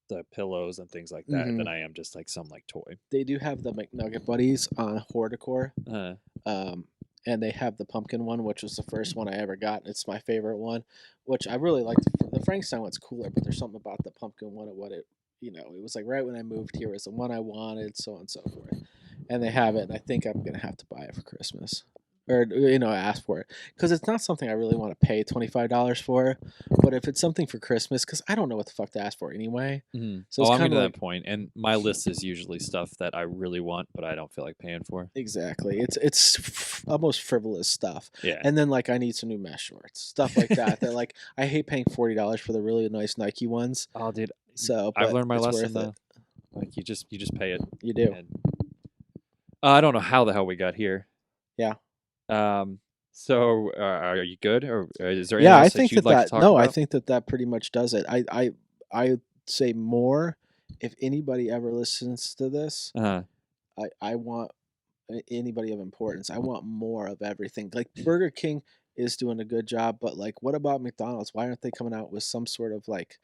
the pillows and things like that than I am just like some like toy. they do have the McNugget buddies on Hordecor. Uh, And they have the pumpkin one, which was the first one I ever got. It's my favorite one, which I really liked. The Frankenstein one's cooler, but there's something about the pumpkin one and what it, it was like right when I moved here, it was the one I wanted, so on and so forth. And they have it, and I think I'm gonna have to buy it for Christmas, or ask for it because it's not something I really want to pay $25 for. But if it's something for Christmas, because I don't know what the fuck to ask for anyway. So it's I'm kind to of like, that point, and my list is usually stuff that I really want, but I don't feel like paying for. exactly. It's almost frivolous stuff. Yeah. And then like I need some new mesh shorts, stuff like that. That like I hate paying $40 for the really nice Nike ones. Oh, dude, So I've but learned my it's lesson worth though. it. Like you just pay it. You do. And, I don't know how the hell we got here. Yeah. So are you good, or is there Yeah, anything I else think that you'd that like that to talk no, I about? think that pretty much does it. I say more if anybody ever listens to this. Uh-huh. I want anybody of importance. I want more of everything. Like Burger King is doing a good job, but like what about McDonald's? Why aren't they coming out with some sort of like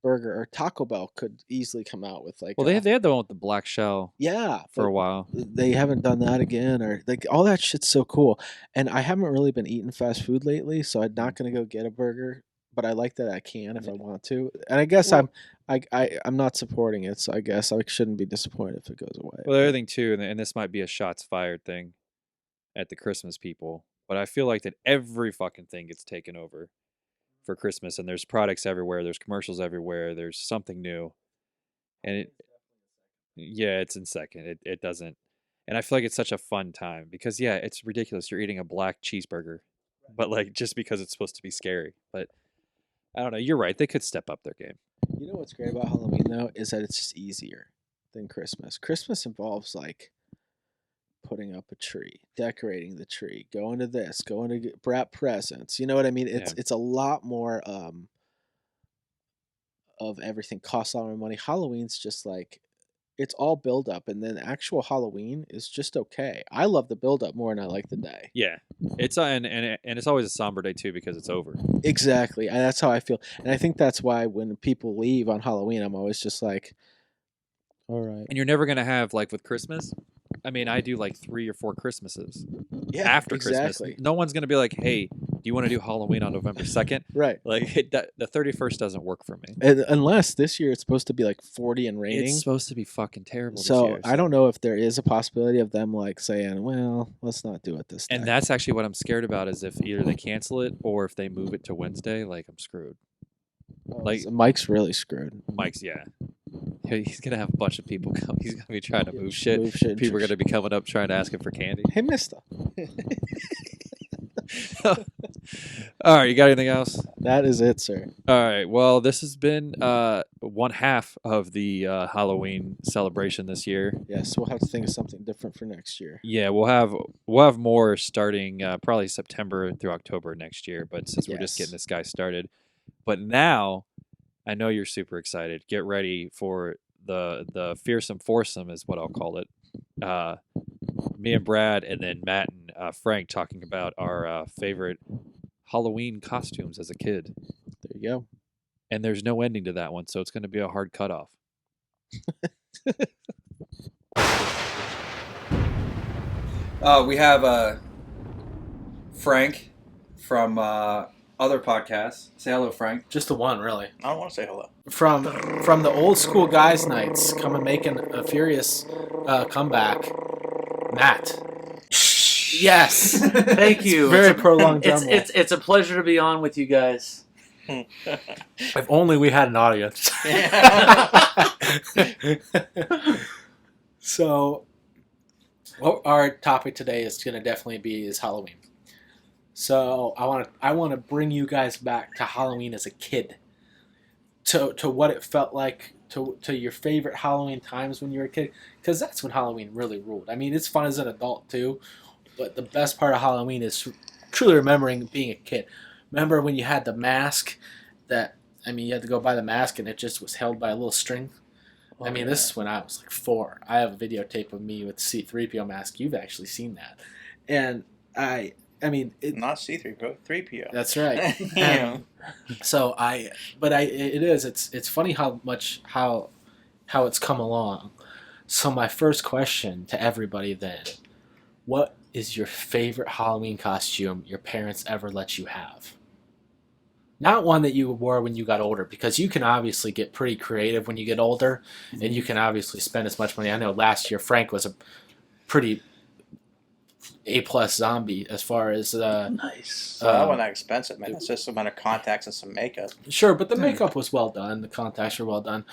burger, or Taco Bell could easily come out with like Well, they had the one with the black shell yeah, for but a while. they haven't done that again, or like all that shit's so cool. And I haven't really been eating fast food lately, so I'm not gonna go get a burger. But I like that I can if I want to. And I guess Well- I'm not supporting it, so I guess I shouldn't be disappointed if it goes away. Well, the other thing too, and this might be a shots fired thing at the Christmas people, but I feel like that every fucking thing gets taken over for Christmas, and there's products everywhere, there's commercials everywhere, there's something new, and it's in second. It doesn't, and I feel like it's such a fun time because it's ridiculous. You're eating a black cheeseburger, but like just because it's supposed to be scary, but I don't know. You're right. They could step up their game. You know what's great about Halloween though is that it's just easier than Christmas. Christmas involves like putting up a tree, decorating the tree, going to this, going to wrap presents. You know what I mean? It's a lot more of everything. Costs a lot more money. Halloween's just like it's all build up, and then actual Halloween is just okay. I love the build up more than I like the day. Yeah, it's and it's always a somber day too because it's over. Exactly, and that's how I feel. And I think that's why when people leave on Halloween, I'm always just like, all right. And you're never gonna have like with Christmas. I mean, I do like 3 or 4 Christmases after exactly. Christmas. No one's gonna be like, "Hey, do you want to do Halloween on November 2nd?" Right. Like the 31st doesn't work for me. Unless this year it's supposed to be like 40 and raining. It's supposed to be fucking terrible. So this year, I don't know if there is a possibility of them like saying, "Well, let's not do it this time." And that's actually what I'm scared about is if either they cancel it or if they move it to Wednesday, like I'm screwed. Like so Mike's really screwed. Mike's, he's gonna have a bunch of people come. He's gonna be trying to move shit. Move shit. People are gonna be coming up trying to ask him for candy. Hey, Mister. All right, you got anything else? That is it, sir. All right. Well, this has been one half of the Halloween celebration this year. Yes, we'll have to think of something different for next year. Yeah, we'll have more starting probably September through October next year. But since we're just Yes. getting this guy started, but now I know you're super excited. Get ready for the fearsome foursome is what I'll call it. Me and Brad, and then Matt and Frank talking about our favorite Halloween costumes as a kid. There you go. And there's no ending to that one, so it's going to be a hard cutoff. We have Frank from other podcasts. Say hello, Frank. Just the one, really. I don't want to say hello. From the old school guys' nights, coming making a furious comeback. Matt. Yes, thank you. Very prolonged drum roll. It's a pleasure to be on with you guys. If only we had an audience. So, Well, our topic today is going to definitely be Halloween. So I want to bring you guys back to Halloween as a kid, to what it felt like, to your favorite Halloween times when you were a kid, because that's when Halloween really ruled. I mean, it's fun as an adult too, but the best part of Halloween is truly remembering being a kid. Remember when you had the mask you had to go buy the mask and it just was held by a little string? This is when I was like 4. I have a videotape of me with the C-3PO mask. You've actually seen that. And not C-3PO, 3PO. That's right. Yeah. It's funny how it's come along. So my first question to everybody then, what is your favorite Halloween costume your parents ever let you have? Not one that you wore when you got older, because you can obviously get pretty creative when you get older, and you can obviously spend as much money. I know last year Frank was a pretty A+ zombie as far as nice. That wasn't that expensive, man. That's just a amount of contacts and some makeup. Sure, but the makeup was well done. The contacts were well done.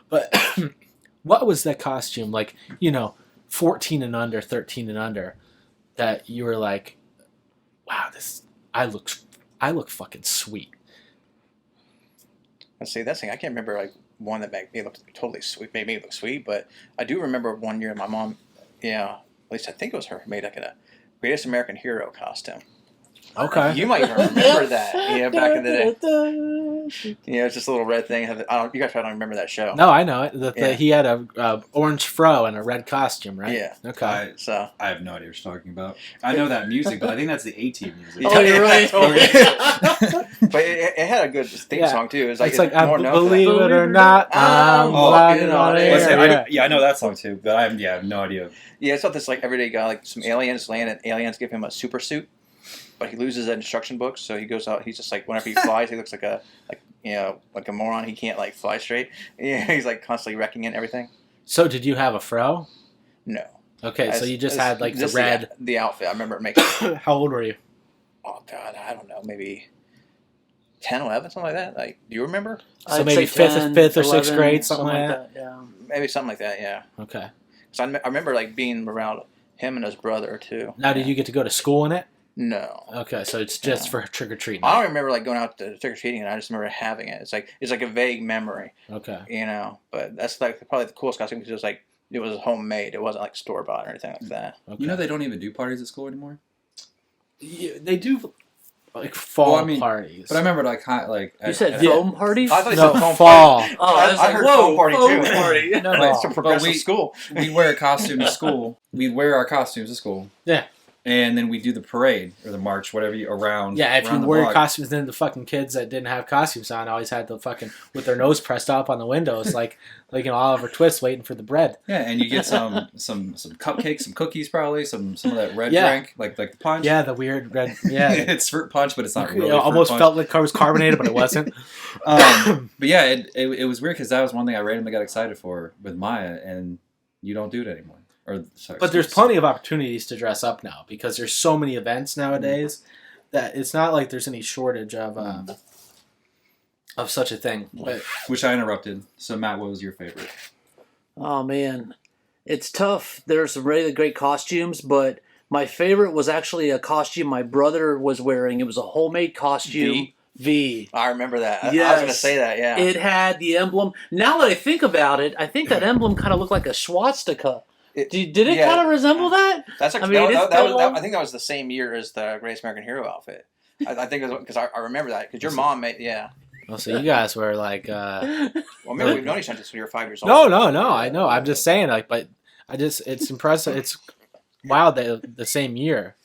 But what was that costume like? 14 and under, 13 and under, that you were like, wow, I look fucking sweet. Let's see, that's the thing. I can't remember like one that made me look totally sweet, made me look sweet, but I do remember one year my mom, at least I think it was her, made like a Greatest American Hero costume. Okay. You might even remember that. Yeah, back in the day. It's just a little red thing. You guys probably don't remember that show. No, I know it. He had a orange fro and a red costume, right? Yeah. Okay. I have no idea what you're talking about. I know that music, but I think that's the A-Team music. Oh, you're right. But it had a good theme song too. It's like I believe it or not, I'm walking on air. I know that song too, but I have no idea. Yeah, it's not this like everyday guy. Like some aliens land, and aliens give him a super suit. But he loses that instruction book, so he goes out. He's just like whenever he flies, he looks like a moron. He can't like fly straight. Yeah, he's like constantly wrecking it and everything. So did you have a fro? No. Okay, so you just had like the red. The outfit. I remember it making. How old were you? Oh God, I don't know. Maybe 10, 11, something like that. Like, do you remember? So maybe fifth or 6th grade, something like that. Yeah, maybe something like that. Yeah. Okay. So I remember like being around him and his brother too. Now, did you get to go to school in it? No. Okay, so it's just for trick or treating. I don't remember like going out to trick or treating, and I just remember having it. It's like a vague memory. Okay. But that's like probably the coolest costume because it was homemade. It wasn't like store bought or anything like that. Okay. They don't even do parties at school anymore. Yeah, they do like fall parties. But I remember you said foam parties? I thought you said foam fall. Party. I heard foam party too. Party. No, it's a progressive school. We wear a costume to school. We wear our costumes to school. Yeah. And then we do the parade or the march, whatever around. Yeah, if you wear block. costumes, then the fucking kids that didn't have costumes on always had the fucking with their nose pressed up on the windows, like Oliver Twist waiting for the bread. Yeah, and you get some cupcakes, some cookies, probably some of that red drink, like the punch. Yeah, the weird red. Yeah, it's fruit punch, but it's not really. It almost felt like it was carbonated, but it wasn't. But yeah, it was weird because that was one thing I randomly got excited for with Maya, and you don't do it anymore. But there's plenty of opportunities to dress up now because there's so many events nowadays that it's not like there's any shortage of such a thing. But, which I interrupted. So Matt, what was your favorite? Oh man, it's tough. There's some really great costumes, but my favorite was actually a costume my brother was wearing. It was a homemade costume. V. I remember that. Yes. I was going to say that, yeah. It had the emblem. Now that I think about it, I think that emblem kind of looked like a swastika. Did it kind of resemble that? That's I think that was the same year as the Greatest American Hero outfit. I think it was because I remember that because your mom made Well, so you guys were like. Well, maybe we've known each other since we were 5 years old. No. I know. I'm just saying, it's impressive. It's wild that the same year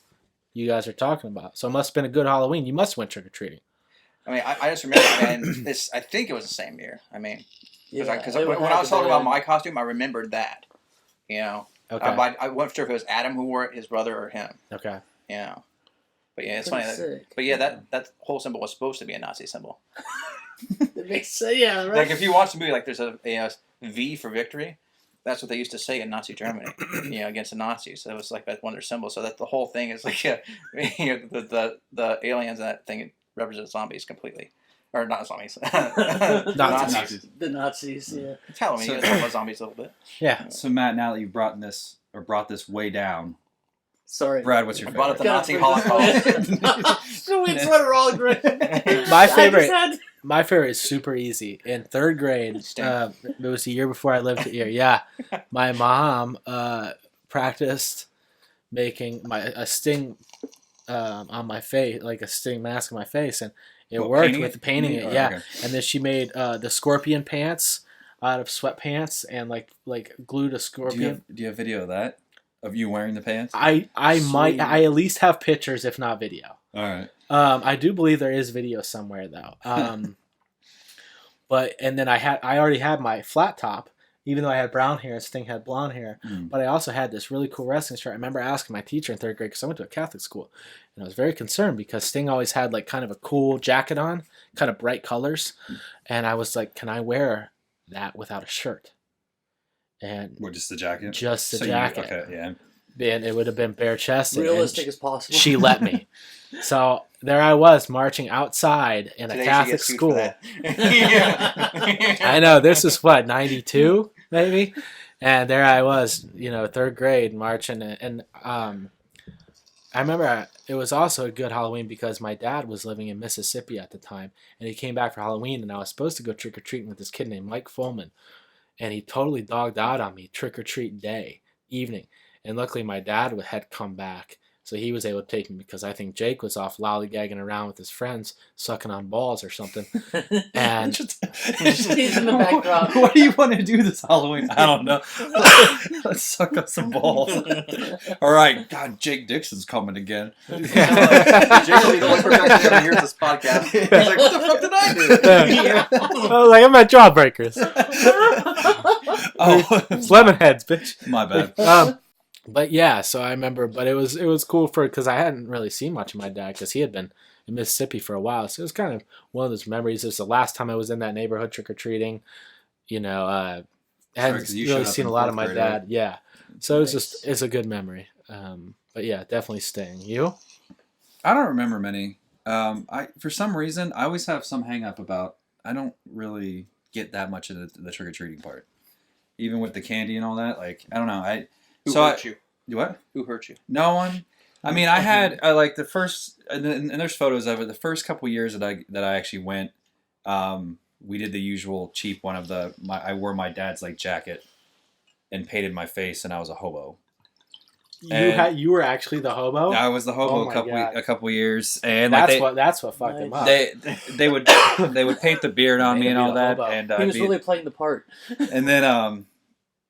you guys are talking about. So it must have been a good Halloween. You must have went trick or treating. I mean, I just remember, man. I think it was the same year. I mean, because when I was talking about my costume, I remembered that. Okay. I wasn't sure if it was Adam who wore it, his brother, or him. Okay. Yeah. But yeah, it's funny. But yeah, that whole symbol was supposed to be a Nazi symbol. It makes sense. Yeah. Right. Like if you watch the movie, like there's a V for victory. That's what they used to say in Nazi Germany, against the Nazis. So it was like one of their symbols. So that the whole thing is like, the aliens and that thing represent zombies completely. Or not zombies. Nazis. The Nazis, yeah. It's Halloween. So- It's about zombies a little bit. Yeah. So Matt, now that you've brought this way down, Sorry. Brad, what's your I brought up favorite? the Nazi Holocaust. So we sweater all great. My favorite is super easy. In 3rd grade, it was the year before I lived here. Yeah, my mom practiced making a sting on my face, like a sting mask on my face, and it worked with painting it. Yeah, okay. and then she made the scorpion pants out of sweatpants and like glued a scorpion. Do you have video of that? Of you wearing the pants? I at least have pictures, if not video. All right. I do believe there is video somewhere though. But and then I already had my flat top, even though I had brown hair. Sting had blonde hair, but I also had this really cool wrestling shirt. I remember asking my teacher in 3rd grade because I went to a Catholic school, and I was very concerned because Sting always had like kind of a cool jacket on, kind of bright colors, and I was like, "Can I wear that without a shirt?" And just the jacket? Just the jacket. Okay, yeah. And it would have been bare chested. Realistic as possible. She let me. So there I was marching outside in a Catholic school. I know, this is what, 92 maybe? And there I was, 3rd grade marching. And I remember it was also a good Halloween because my dad was living in Mississippi at the time. And he came back for Halloween, and I was supposed to go trick-or-treating with this kid named Mike Fullman. And he totally dogged out on me trick-or-treat day, evening. And luckily my dad had come back, so he was able to take me because I think Jake was off lollygagging around with his friends, sucking on balls or something. And he's in the backdrop. What do you want to do this Halloween? I don't know. Let's suck up some balls. All right. God, Jake Dixon's coming again. Jake will be the one person that ever hears this podcast. He's like, what the fuck did I do? I was like, I'm at Jawbreakers. Oh, Lemonheads, bitch. My bad. But yeah, so I remember, but it was cool because I hadn't really seen much of my dad because he had been in Mississippi for a while. So it was kind of one of those memories. It was the last time I was in that neighborhood trick-or-treating. I hadn't really seen a lot of my dad. Right? Yeah. So it's a good memory. But yeah, definitely staying. You? I don't remember many. For some reason, I always have some hang up about, I don't really get that much of the trick-or-treating part. Even with the candy and all that. Like, I don't know. Who hurt you? What? Who hurt you? No one. I mean, I had like the first, and there's photos of it. The first couple years that I actually went, we did the usual cheap one of I wore my dad's like jacket, and painted my face, and I was a hobo. You were actually the hobo? I was the hobo a couple years, and that's what fucked him up. They would paint the beard on me and all that, and he was really playing the part.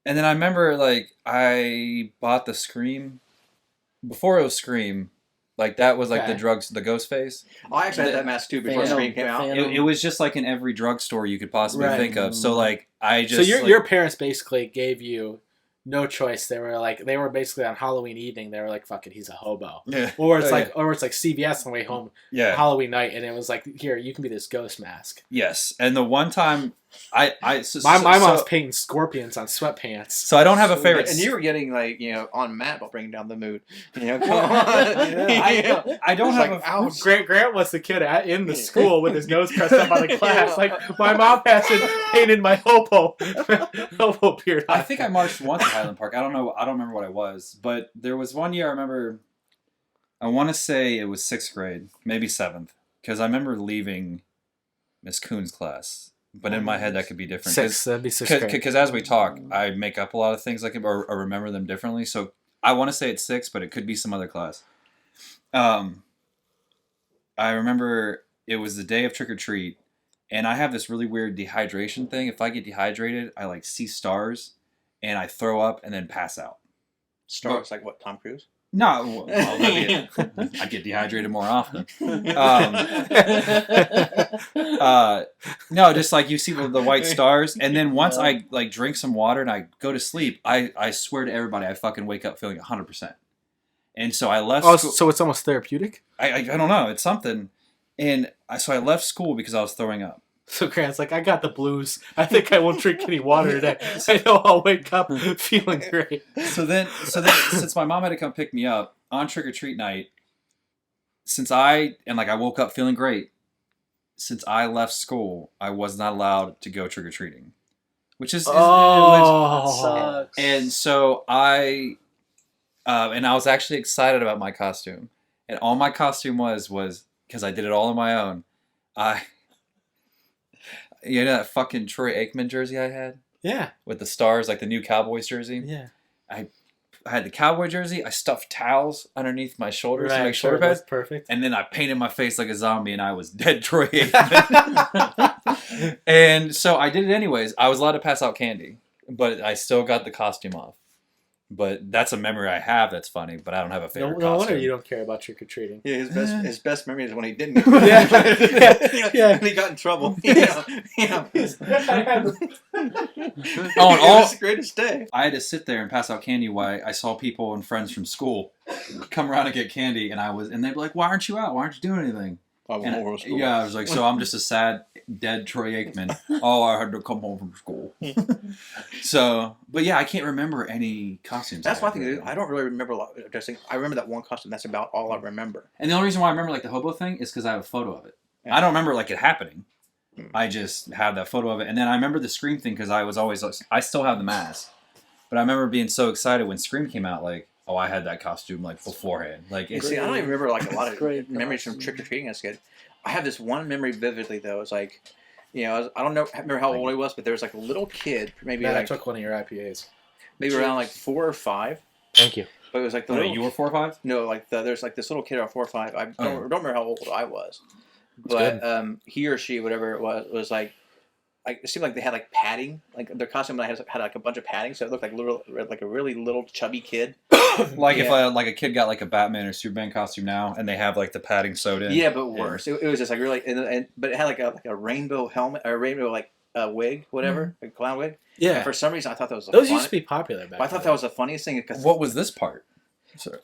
And then I remember, like, I bought the Scream. Before it was Scream, like, that was, like, the ghost face. Oh, I actually had that mask, too, before Scream came out. It was just, like, in every drugstore you could possibly think of. So, like, So your parents basically gave you no choice. They were basically on Halloween evening. They were like, "Fuck it, he's a hobo." Yeah. Or it's like CVS on the way home. Yeah. Halloween night, and it was like, "Here, you can be this ghost mask." Yes, and the one time my mom's painting scorpions on sweatpants. So I don't have a favorite. And you were getting like on Matt about bringing down the mood. Come on. I don't have a. Grant was the kid in the school with his nose pressed up on the glass. Like my mom hasn't painted my hobo beard. I think I marched once at Highland Park. I don't know. I don't remember what I was, but there was one year I remember. I want to say it was 6th grade, maybe 7th, because I remember leaving Miss Kuhn's class. But in my head, that could be different. That'd be 6th grade. Because as we talk, I make up a lot of things like or remember them differently. So I want to say it's 6, but it could be some other class. I remember it was the day of trick or treat, and I have this really weird dehydration thing. If I get dehydrated, I like see stars, and I throw up and then pass out. Stars like what? Tom Cruise? No, I get dehydrated more often. No, just like you see the white stars, and then once I like drink some water and I go to sleep, I swear to everybody, I fucking wake up feeling 100%. And so I left. Oh, so it's almost therapeutic. I don't know, it's something, and so I left school because I was throwing up. So Grant's like, I got the blues. I think I won't drink any water today. I know I'll wake up feeling great. So then, since my mom had to come pick me up on trick or treat night, since I woke up feeling great, since I left school, I was not allowed to go trick or treating, which is Sucks. and so I was actually excited about my costume, and all my costume was because I did it all on my own. You know that fucking Troy Aikman jersey I had? Yeah. With the stars, like the new Cowboys jersey? Yeah. I had the Cowboy jersey. I stuffed towels underneath my shoulders to Right, make shoulder sure, pads. that's perfect. And then I painted my face like a zombie and I was dead Troy Aikman. And so I did it anyways. I was allowed to pass out candy, but I still got the costume off. But that's a memory I have that's funny, but I don't have a favorite No wonder costume. you don't care about trick-or-treating. Yeah, his best memory is when he didn't. Yeah. When he got in trouble. Oh, and all It's the greatest day. I had to sit there and pass out candy while I saw people and friends from school come around and get candy, and they'd be like, "Why aren't you out? Why aren't you doing anything?" I was like, "So I'm just a sad, dead Troy Aikman. Oh, I had to come home from school." So, but yeah, I can't remember any costumes. That's one thing. I don't really remember a lot of dressing. I remember that one costume. That's about all I remember. And the only reason why I remember like the hobo thing is because I have a photo of it. I don't remember like it happening. I just have that photo of it, and then I remember the Scream thing because I still have the mask, but I remember being so excited when Scream came out. Like, oh, I had that costume like beforehand. Like, See, I don't even remember like a lot of Great memories from trick or treating as a kid. I have this one memory vividly though. It's like, I don't remember how old he was, but there was like a little kid, maybe I like took one of your IPAs. maybe around like 4 or 5. Thank you. But it was like the oh, little, you were 4 or 5? No, like there's like this little kid around 4 or 5. I don't remember how old I was, That's but he or she, whatever it was like it seemed like they had like padding, like their costume had like a bunch of padding, so it looked like a really little chubby kid. Like if like a kid got like a Batman or Superman costume now, and they have like the padding sewed in. Yeah, but worse. It was just like really, but it had like a rainbow helmet, or a rainbow like wig, whatever, a clown wig. Yeah. And for some reason, I thought that was Those used to be popular back I thought that was the funniest thing because What was this part?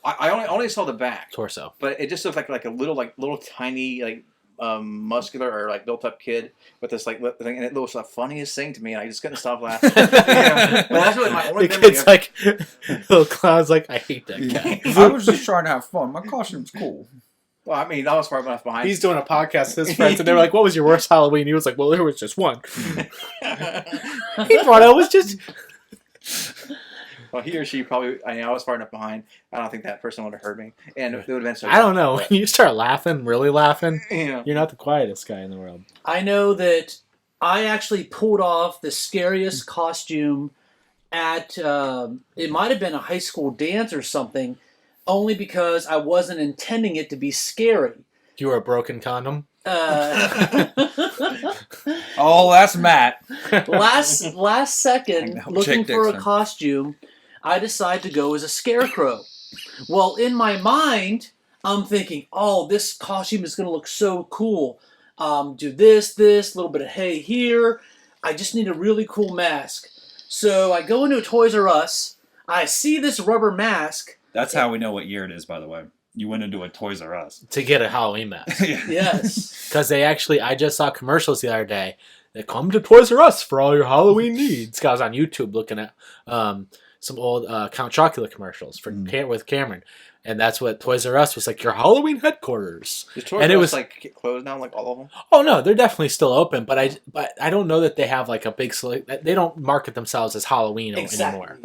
I only saw the back torso, but it just looked like a little tiny like muscular or like built up kid with this like lip thing, and it was the funniest thing to me, and I just couldn't stop laughing. But that's really my only the memory. kid's like, little clown's like, I hate that guy. I was just trying to have fun. My costume's cool. Well, I mean, I was far enough behind. He's doing a podcast with his friends, and they were like, "What was your worst Halloween?" He was like, "Well, there was just one." He thought it was just. Well, he or she probably. I was far enough behind. I don't think that person would have heard me, and it would have been so. I don't know. When you start laughing, really laughing, Yeah. you're not the quietest guy in the world. I know that I actually pulled off the scariest costume at, it might have been a high school dance or something, only because I wasn't intending it to be scary. You were a broken condom? Oh, that's Matt. last second, looking Chick for a Dixon. costume, I decided to go as a scarecrow. Well, in my mind, I'm thinking, oh, this costume is going to look so cool. Do this, little bit of hay here. I just need a really cool mask. So I go into a Toys R Us. I see this rubber mask. That's how we know what year it is, by the way. You went into a Toys R Us. To get a Halloween mask. Yes. Because I just saw commercials the other day. They come to Toys R Us for all your Halloween needs. 'Cause I was on YouTube looking at some old Count Chocula commercials for with Cameron. And that's what Toys R Us was like, your Halloween headquarters. Is Toys And R it Us was like closed now, like all of them? Oh no, they're definitely still open, but I don't know that they have like a big they don't market themselves as Halloween anymore.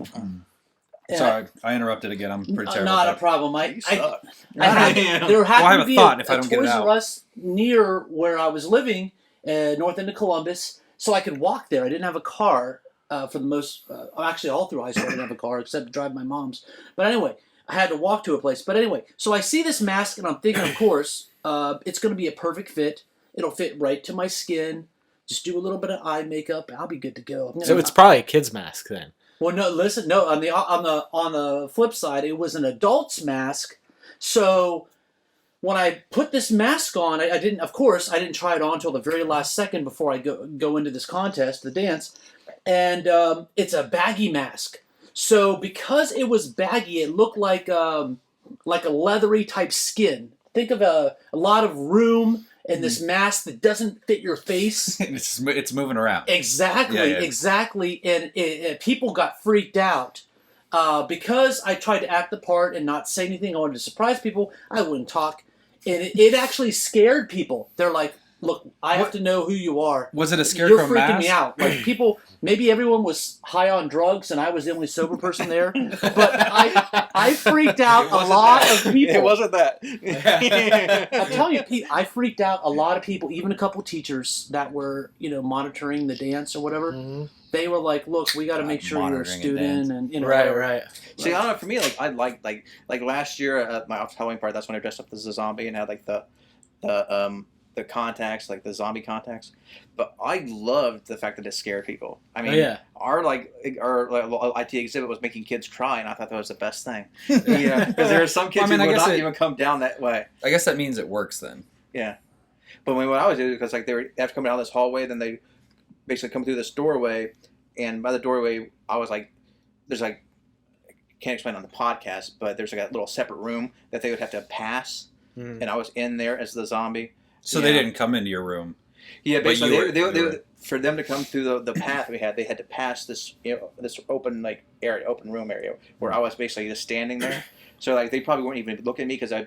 Sorry, I interrupted again. I'm pretty terrible. Not at a that. problem. You I suck. there happened I have to a be thought if I a don't get it Toys out. R Us near where I was living, north end of Columbus, so I could walk there. I didn't have a car for the most. Actually, all through high school, I didn't have a car except to drive my mom's. But anyway, I had to walk to a place. But anyway, so I see this mask, and I'm thinking, of course, it's going to be a perfect fit. It'll fit right to my skin. Just do a little bit of eye makeup, and I'll be good to go. So it's probably a kid's mask then. Well, no, listen, no. On the flip side, it was an adult's mask. So when I put this mask on, I didn't try it on until the very last second before I go into this contest, the dance, and it's a baggy mask. So because it was baggy, it looked like a leathery type skin. Think of a lot of room in this mask that doesn't fit your face. it's moving around. Exactly, Yeah. exactly. And people got freaked out. Because I tried to act the part and not say anything, I wanted to surprise people, I wouldn't talk. And it actually scared people. They're like, look, I have to know who you are. Was it a scarecrow You're freaking mask? me out. Like people, maybe everyone was high on drugs and I was the only sober person there. But I freaked out a lot of people. It wasn't that. I'm telling you, Pete, I freaked out a lot of people, even a couple teachers that were, monitoring the dance or whatever. Mm-hmm. They were like, "Look, we got to make sure you're a student," and right. See, I don't know. For me, like I like last year at my Halloween party. That's when I dressed up as a zombie and had like the contacts, like the zombie contacts. But I loved the fact that it scared people. I mean, our IT exhibit was making kids cry, and I thought that was the best thing. Because there are some kids who would not even come down that way. I guess that means it works then. Yeah, but what I was doing, because like they have to come down this hallway, then they basically come through this doorway, and by the doorway, I was like, there's like, I can't explain on the podcast, but there's like a little separate room that they would have to pass, and I was in there as the zombie. So they didn't come into your room. Yeah, basically, they for them to come through the path we had, they had to pass this this open room area where I was basically just standing there. So like they probably weren't even looking at me because I'd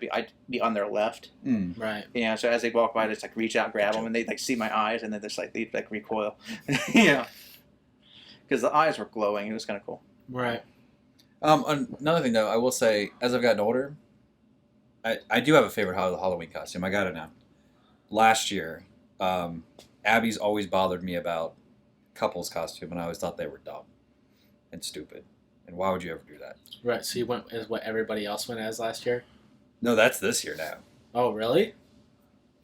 be on their left. Right. Yeah. So as they walk by, I just like reach out, grab them, and they like see my eyes, and then just like they like recoil. Yeah. Because the eyes were glowing. It was kind of cool. Right. Another thing though, I will say, as I've gotten older, I do have a favorite Halloween costume. I got it now. Last year, Abby's always bothered me about couples costume, and I always thought they were dumb and stupid. And why would you ever do that? Right, so you went as what everybody else went as last year? No, that's this year now. Oh, really?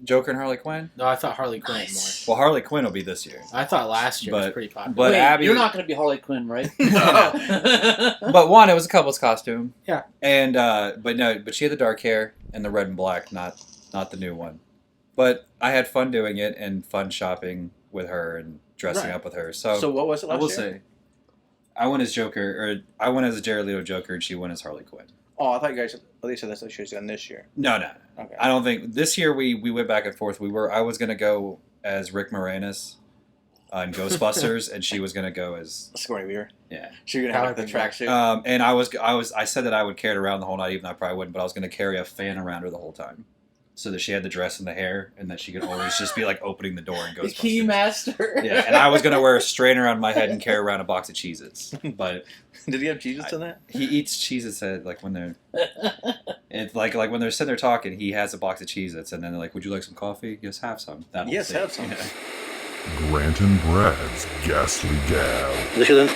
Joker and Harley Quinn? No, I thought Harley Quinn more. Well, Harley Quinn will be this year. I thought last year was pretty popular. But Wait, Abby, you're not going to be Harley Quinn, right? But one, it was a couple's costume. Yeah. And but she had the dark hair and the red and black, not the new one. But I had fun doing it and fun shopping with her and dressing up with her. So what was it last year? I will say, I went as Joker, or I went as a Jared Leto Joker, and she went as Harley Quinn. Oh, I thought you guys at least said that's what she was doing this year. No. Okay. I don't think this year we went back and forth. I was gonna go as Rick Moranis in Ghostbusters, and she was gonna go as Sigourney Weaver. Yeah. She was gonna have like, the tracksuit. And I said that I would carry it around the whole night, even though I probably wouldn't. But I was gonna carry a fan around her the whole time, so that she had the dress and the hair, and that she could always just be like opening the door and Ghostbusters. The Keymaster. Yeah, and I was gonna wear a strainer on my head and carry around a box of Cheez-Its. But did he have Cheez-Its in that? He eats Cheez-Its like when they're. It's like when they're sitting there talking, he has a box of Cheez-Its, and then they're like, "Would you like some coffee?" Yes, have some. Yes, have some. Yeah. Grant and Brad's Ghastly Gal. Listen.